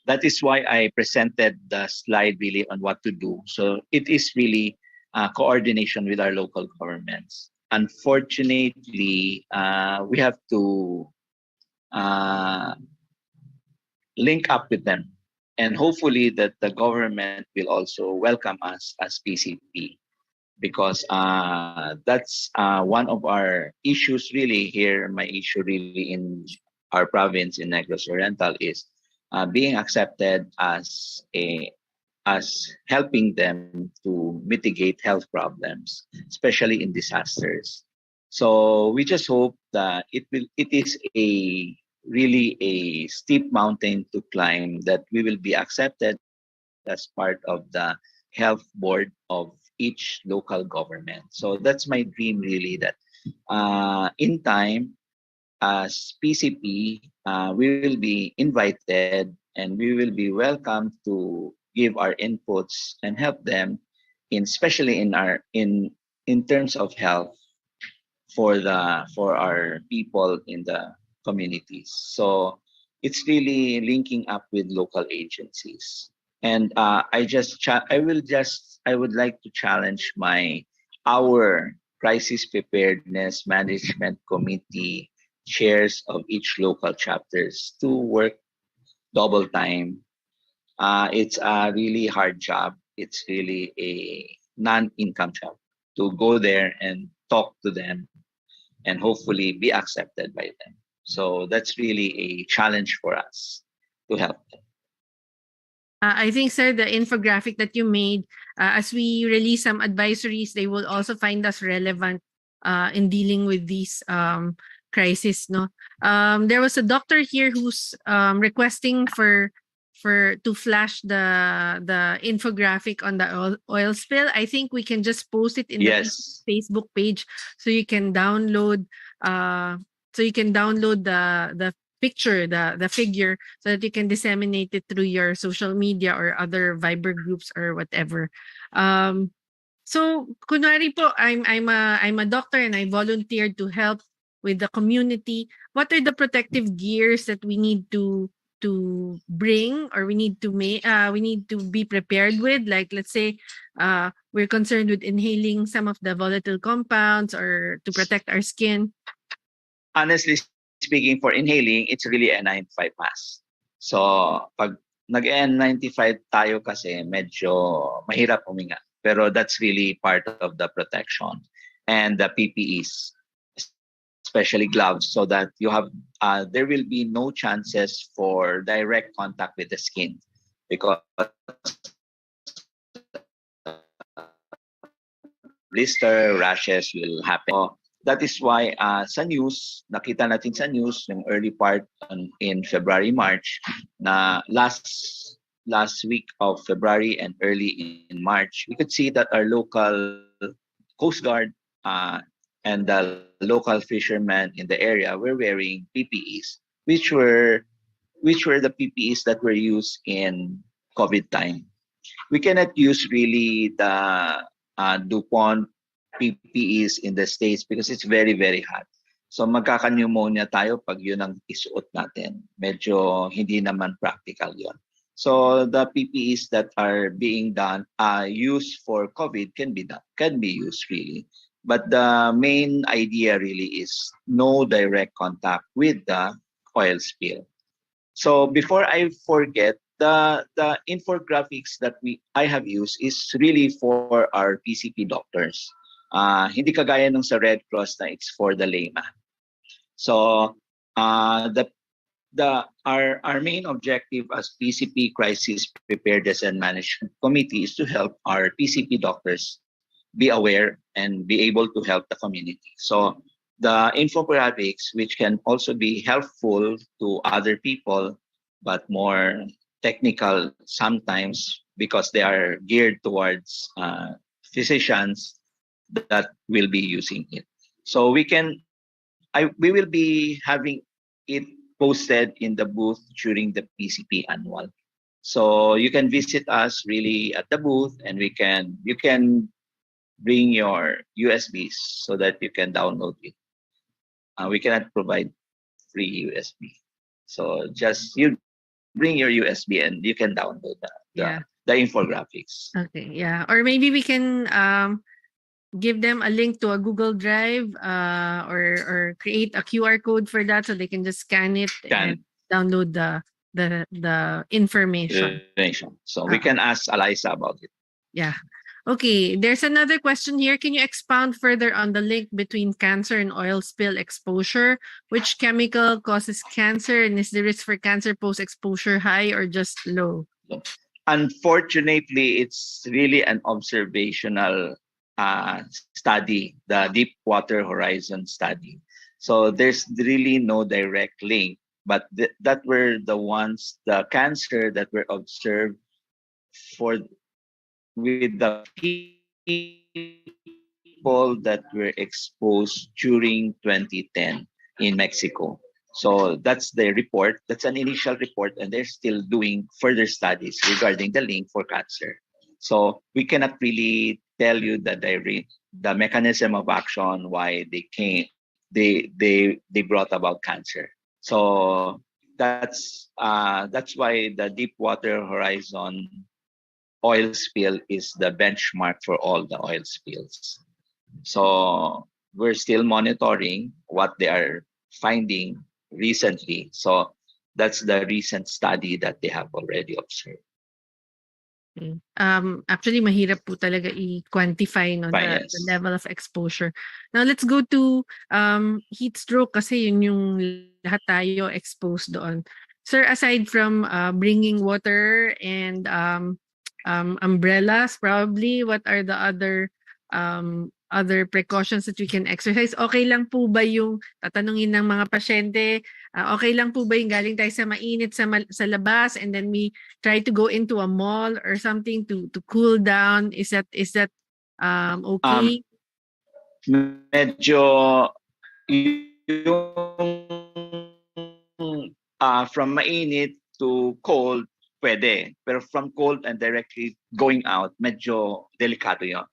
Speaker 6: That is why I presented the slide really on what to do. So it is really coordination with our local governments. Unfortunately, we have to uh, link up with them, and hopefully that the government will also welcome us as PCP, because that's one of our issues really here. My issue really in our province in Negros Oriental is being accepted as helping them to mitigate health problems, especially in disasters. So we just hope that it is a really a steep mountain to climb, that we will be accepted as part of the health board of each local government. So that's my dream really, that in time, as PCP, we will be invited and we will be welcome to give our inputs and help them in, especially in in terms of health for our people in the communities. So it's really linking up with local agencies. And I would like to challenge our crisis preparedness management committee chairs of each local chapters to work double time. It's a really hard job. It's really a non-income job to go there and talk to them and hopefully be accepted by them. So that's really a challenge for us to help them.
Speaker 4: I think, sir, the infographic that you made, as we release some advisories, they will also find us relevant in dealing with these crises. No, there was a doctor here who's requesting for to flash the infographic on the oil spill. I think we can just post it in the
Speaker 6: Yes.
Speaker 4: Facebook page, so you can download the picture, the figure, so that you can disseminate it through your social media or other Viber groups or whatever. So kunwari po, I'm a doctor and I volunteered to help with the community. What are the protective gears that we need to bring, or we need to be prepared with? Like, let's say we're concerned with inhaling some of the volatile compounds or to protect our skin.
Speaker 6: Honestly speaking, for inhaling, it's really a 95 mask. So pag nag-N95 tayo kasi medyo mahirap huminga. Pero that's really part of the protection and the PPEs, especially gloves, so that you have there will be no chances for direct contact with the skin, because blister rashes will happen. So that is why sa news, nakita natin sa news yung early part in February, March, na last week of February and early in March, we could see that our local Coast Guard and the local fishermen in the area were wearing PPEs, which were the PPEs that were used in COVID time. We cannot use really the DuPont PPEs in the States because it's very, very hot. So magkaka-pneumonia tayo pag yun ang isuot natin. Medyo hindi naman practical yon. So the PPEs that are being done, used for COVID can be used really. But the main idea really is no direct contact with the oil spill. So before I forget, the infographics that I have used is really for our PCP doctors. Hindi kagaya nung sa Red Cross na it's for the layman. So our main objective as PCP Crisis Preparedness and Management Committee is to help our PCP doctors be aware and be able to help the community. So the infographics, which can also be helpful to other people, but more technical sometimes because they are geared towards physicians that will be using it. So we will be having it posted in the booth during the PCP annual. So you can visit us really at the booth, and you can bring your USBs so that you can download it. We cannot provide free USB. So just you bring your USB and you can download the infographics.
Speaker 4: Okay, yeah. Or maybe we can give them a link to a Google Drive, or create a QR code for that, so they can just scan it and download the information.
Speaker 6: So we can ask Eliza about it.
Speaker 4: Yeah. Okay, there's another question here. Can you expound further on the link between cancer and oil spill exposure? Which chemical causes cancer, and is the risk for cancer post-exposure high or just low?
Speaker 6: Unfortunately, it's really an observational study, the Deepwater Horizon study. So there's really no direct link, but that were the cancer that were observed with the people that were exposed during 2010 in Mexico. So that's the report. That's an initial report, and they're still doing further studies regarding the link for cancer. So we cannot really tell you the mechanism of action why they brought about cancer. So that's why the Deepwater Horizon oil spill is the benchmark for all the oil spills. So we're still monitoring what they are finding recently. So that's the recent study that they have already observed.
Speaker 4: Okay. Actually, mahirap po talaga i-quantify no, the
Speaker 6: Yes.
Speaker 4: level of exposure. Now, let's go to heat stroke kasi yun yung lahat tayo exposed doon. Sir, aside from bringing water and umbrellas, probably, what are the other precautions that we can exercise? Okay lang po ba yung tatanungin ng mga pasyente? Okay lang po ba yung galing tayo sa mainit sa labas and then we try to go into a mall or something to cool down? Is that okay?
Speaker 6: Medyo from mainit to cold, pwede. Pero from cold and directly going out, medyo delikado yun.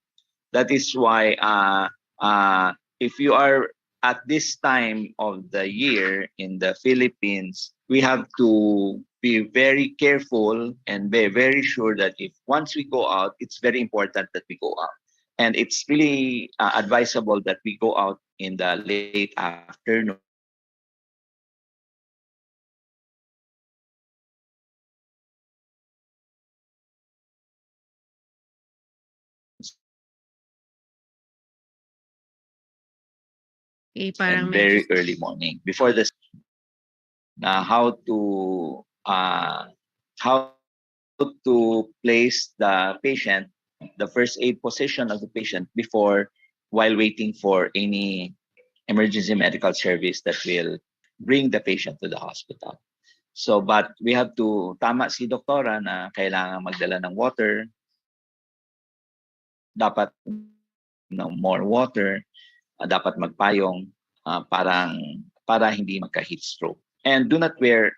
Speaker 6: That is why if you are at this time of the year in the Philippines, we have to be very careful and be very sure that if once we go out, it's very important that we go out. And it's really advisable that we go out in the late afternoon.
Speaker 4: Okay, parang
Speaker 6: And very early morning before the how to place the patient, the first aid position of the patient before while waiting for any emergency medical service that will bring the patient to the hospital. So, but we have to, tama si doktora na kailangan magdala ng water, dapat ng more water, dapat magpayong para hindi magka-heat stroke. And do not wear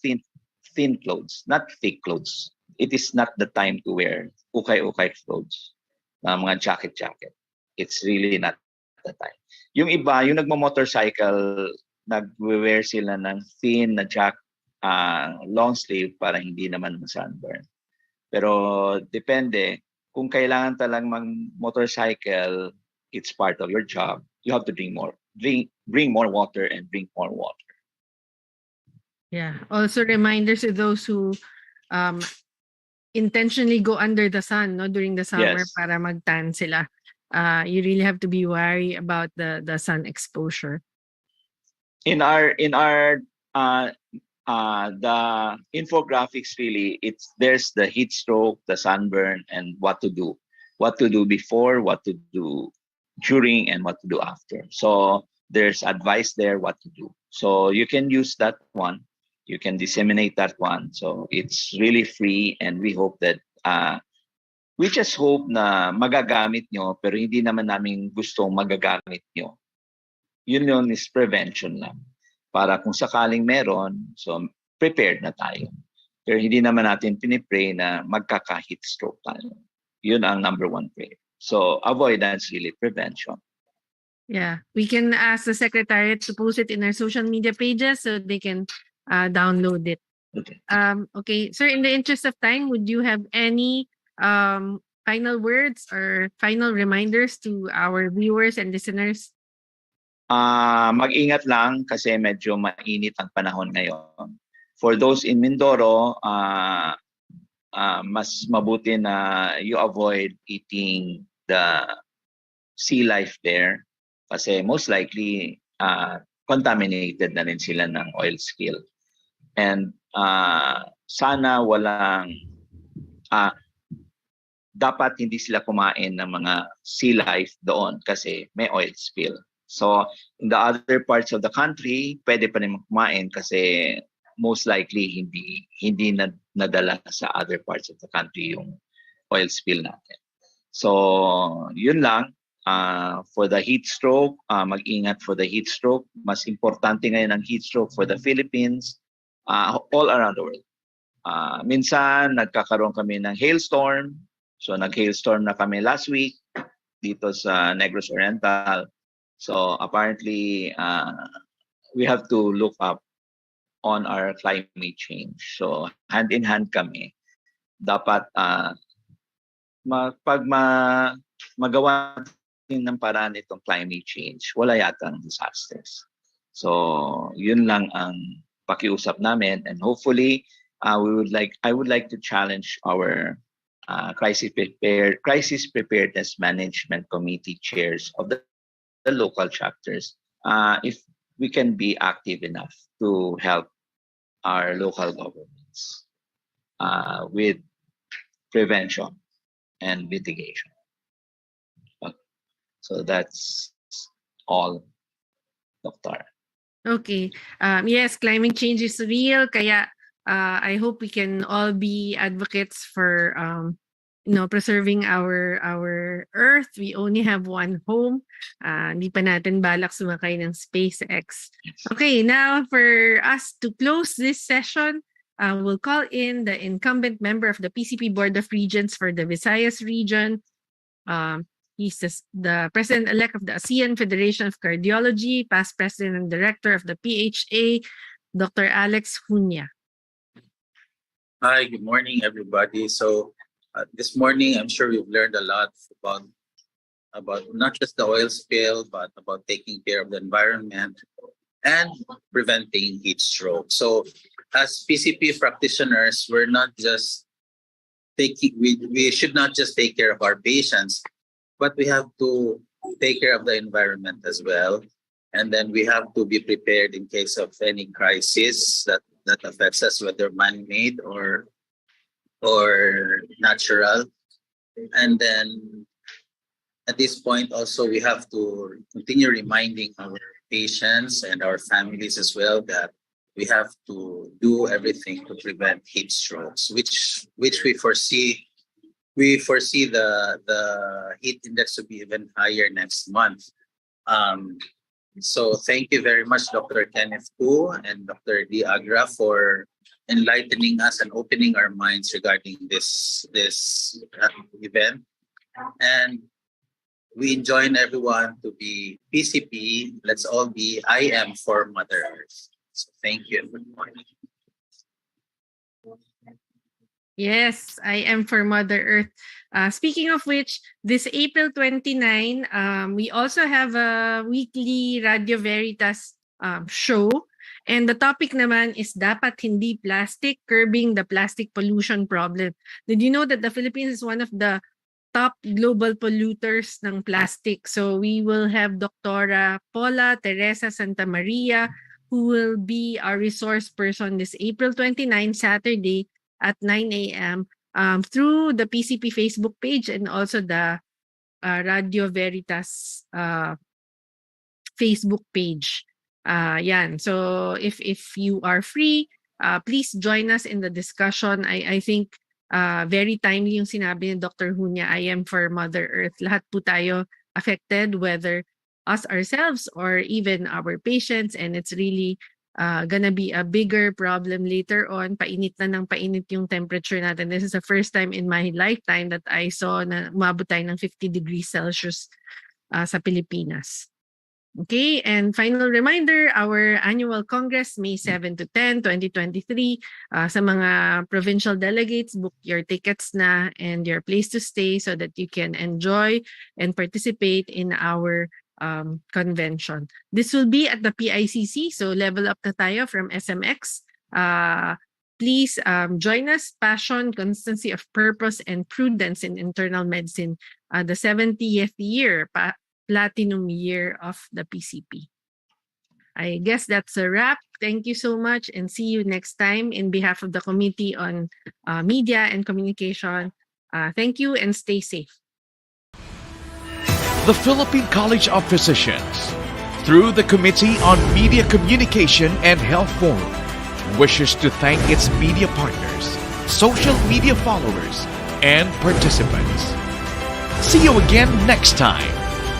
Speaker 6: thin clothes, not thick clothes. It is not the time to wear ukay-ukay clothes, mga jacket. It's really not the time. Yung iba, yung nagmo-motorcycle, nag-wear sila ng thin na long sleeve para hindi naman sunburn. Pero depende, kung kailangan talagang mag-motorcycle, it's part of your job. You have to bring more water and drink more water.
Speaker 4: Yeah. Also reminders to those who intentionally go under the sun no during the summer
Speaker 6: Yes.
Speaker 4: para magtan sila. You really have to be wary about the sun exposure.
Speaker 6: In our the infographics, really, there's the heat stroke, the sunburn, and what to do before, what to do during, and what to do after. So there's advice there what to do. So you can use that one. You can disseminate that one. So it's really free, and we hope that we just hope na magagamit nyo, pero hindi naman namin gustong magagamit nyo. Yun is prevention lang. Para kung sakaling meron, so prepared na tayo. Pero hindi naman natin pinipray na magkaka-heat stroke tayo. Yun ang number one prayer. So avoidance, really prevention.
Speaker 4: Yeah, we can ask the secretariat to post it in our social media pages so they can download it.
Speaker 6: Okay.
Speaker 4: Okay, sir, in the interest of time, would you have any final words or final reminders to our viewers and listeners?
Speaker 6: Mag-ingat lang kasi medyo mainit ang panahon ngayon. For those in Mindoro, mas mabuti na you avoid eating the sea life there kasi most likely contaminated na rin sila ng oil spill. And sana dapat hindi sila kumain ng mga sea life doon kasi may oil spill. So in the other parts of the country, pwede pa rin kumain kasi most likely hindi nadala sa other parts of the country yung oil spill natin. So yun lang. For the heat stroke, mag-ingat for the heat stroke. Mas importante ngayon ang heat stroke for the Philippines, all around the world. Minsan nagkakaroon kami ng hailstorm. So nag-hailstorm na kami last week dito sa Negros Oriental. So apparently, we have to look up on our climate change. So hand in hand kami. Dapat magawa natin ng paraan itong climate change, wala yatang disasters. So yun lang ang pakiusap namin, and hopefully I would like to challenge our crisis preparedness management committee chairs of the local chapters, if we can be active enough to help our local governments with prevention and mitigation. So that's all, Doctor.
Speaker 4: Okay. Yes, climate change is real. Kaya I hope we can all be advocates for preserving our Earth. We only have one home. Hindi pa natin balak sumakay ng SpaceX. Okay, now for us to close this session, we'll call in the incumbent member of the PCP Board of Regents for the Visayas region. He's the president-elect of the ASEAN Federation of Cardiology, past president and director of the PHA, Dr. Alex Hunya.
Speaker 7: Hi, good morning, everybody. So this morning, I'm sure we've learned a lot about not just the oil spill, but about taking care of the environment and preventing heat stroke. So as PCP practitioners, we should not just take care of our patients, but we have to take care of the environment as well. And then we have to be prepared in case of any crisis that affects us, whether man-made or natural. And then at this point also, we have to continue reminding our patients and our families as well that we have to do everything to prevent heat strokes, which we foresee. We foresee the heat index to be even higher next month. So thank you very much, Dr. Kenneth Pu and Dr. D. Agra, for enlightening us and opening our minds regarding this event. And we join everyone to be PCP. Let's all be I am for Mother Earth. So thank you and good morning.
Speaker 4: Yes, I am for Mother Earth. Speaking of which, this April 29, we also have a weekly Radio Veritas show. And the topic naman is Dapat Hindi Plastic, Curbing the Plastic Pollution Problem. Did you know that the Philippines is one of the top global polluters ng plastic? So we will have Dr. Paula Teresa Santa Maria, who will be our resource person this April 29, Saturday, at 9 a.m. Through the PCP Facebook page and also the Radio Veritas Facebook page. Yan. So if you are free, please join us in the discussion. I think very timely yung sinabi ni Dr. Hunya, I am for Mother Earth. Lahat po tayo affected, whether us ourselves or even our patients, and it's really gonna be a bigger problem later on. Painit na ng painit yung temperature natin. This is the first time in my lifetime that I saw na umabot tayo ng 50 degrees Celsius sa Pilipinas. Okay, and final reminder, our annual Congress, May 7 to 10, 2023. Sa mga provincial delegates, book your tickets na and your place to stay so that you can enjoy and participate in our convention. This will be at the PICC, so level up na tayo from SMX. Please join us. Passion, constancy of purpose, and prudence in internal medicine. The 70th year, platinum year of the PCP. I guess that's a wrap. Thank you so much and see you next time in behalf of the Committee on Media and Communication. Thank you and stay safe.
Speaker 1: The Philippine College of Physicians, through the Committee on Media Communication and Health Forum, wishes to thank its media partners, social media followers, and participants. See you again next time,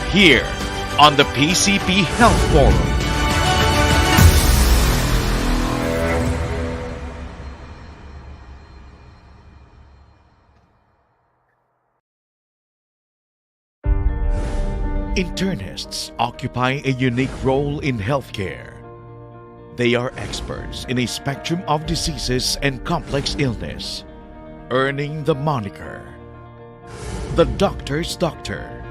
Speaker 1: here on the PCP Health Forum. Internists occupy a unique role in healthcare. They are experts in a spectrum of diseases and complex illness, earning the moniker the doctor's doctor.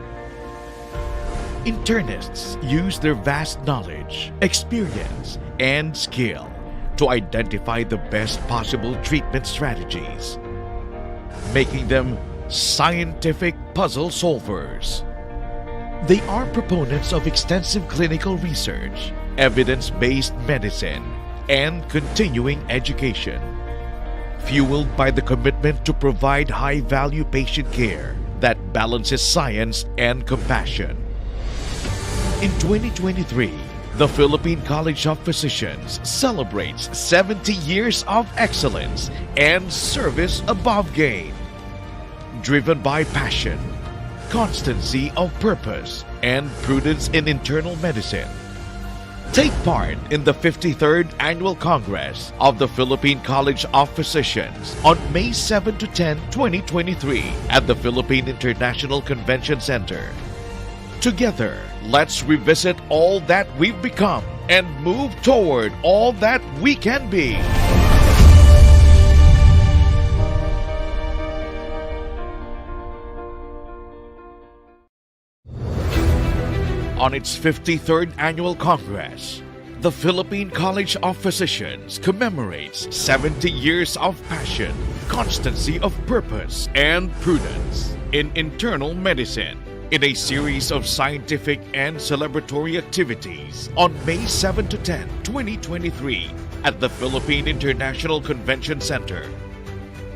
Speaker 1: Internists use their vast knowledge, experience, and skill to identify the best possible treatment strategies, making them scientific puzzle solvers. They are proponents of extensive clinical research, evidence-based medicine, and continuing education, fueled by the commitment to provide high-value patient care that balances science and compassion. In 2023, the Philippine College of Physicians celebrates 70 years of excellence and service above gain. Driven by passion, constancy of purpose, and prudence in internal medicine. Take part in the 53rd Annual Congress of the Philippine College of Physicians on May 7 to 10, 2023 at the Philippine International Convention Center. Together, let's revisit all that we've become and move toward all that we can be. On its 53rd Annual Congress, the Philippine College of Physicians commemorates 70 years of passion, constancy of purpose, and prudence in internal medicine in a series of scientific and celebratory activities on May 7 to 10, 2023 at the Philippine International Convention Center.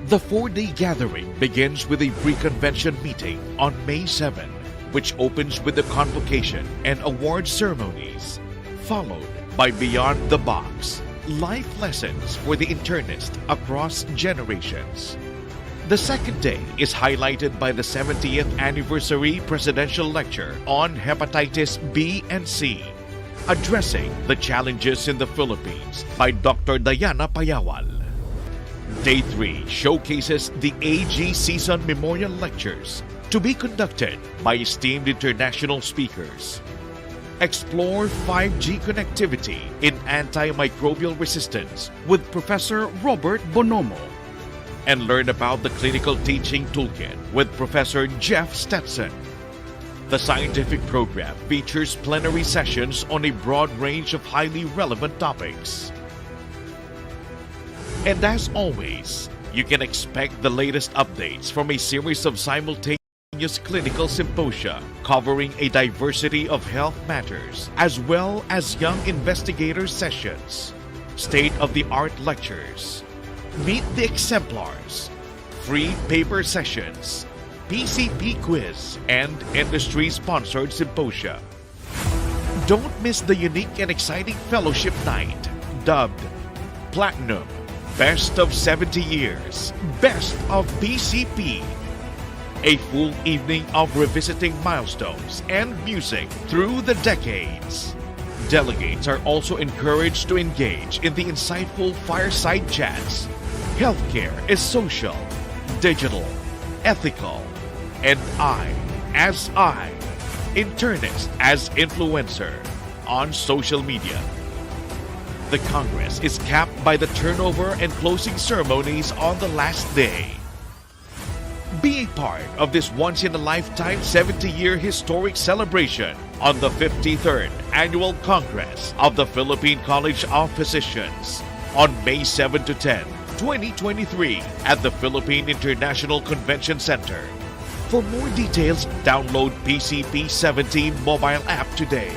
Speaker 1: The 4-day gathering begins with a pre-convention meeting on May 7, which opens with the convocation and award ceremonies, followed by Beyond the Box, life lessons for the internist across generations. The second day is highlighted by the 70th Anniversary Presidential Lecture on Hepatitis B and C, addressing the challenges in the Philippines by Dr. Diana Payawal. Day 3 showcases the AG Season Memorial Lectures to be conducted by esteemed international speakers. Explore 5G connectivity in antimicrobial resistance with Professor Robert Bonomo. And learn about the clinical teaching toolkit with Professor Jeff Stetson. The scientific program features plenary sessions on a broad range of highly relevant topics. And as always, you can expect the latest updates from a series of simultaneous clinical symposia covering a diversity of health matters, as well as young investigator sessions, state-of-the-art lectures, meet the exemplars, free paper sessions, PCP quiz, and industry-sponsored symposia. Don't miss the unique and exciting fellowship night, dubbed Platinum, Best of 70 Years, Best of PCP. A full evening of revisiting milestones and music through the decades. Delegates are also encouraged to engage in the insightful fireside chats. Healthcare is social, digital, ethical, and I, internist as influencer, on social media. The Congress is capped by the turnover and closing ceremonies on the last day. Be a part of this once-in-a-lifetime 70-year historic celebration on the 53rd Annual Congress of the Philippine College of Physicians on May 7 to 10, 2023 at the Philippine International Convention Center. For more details, download PCP 17 mobile app today.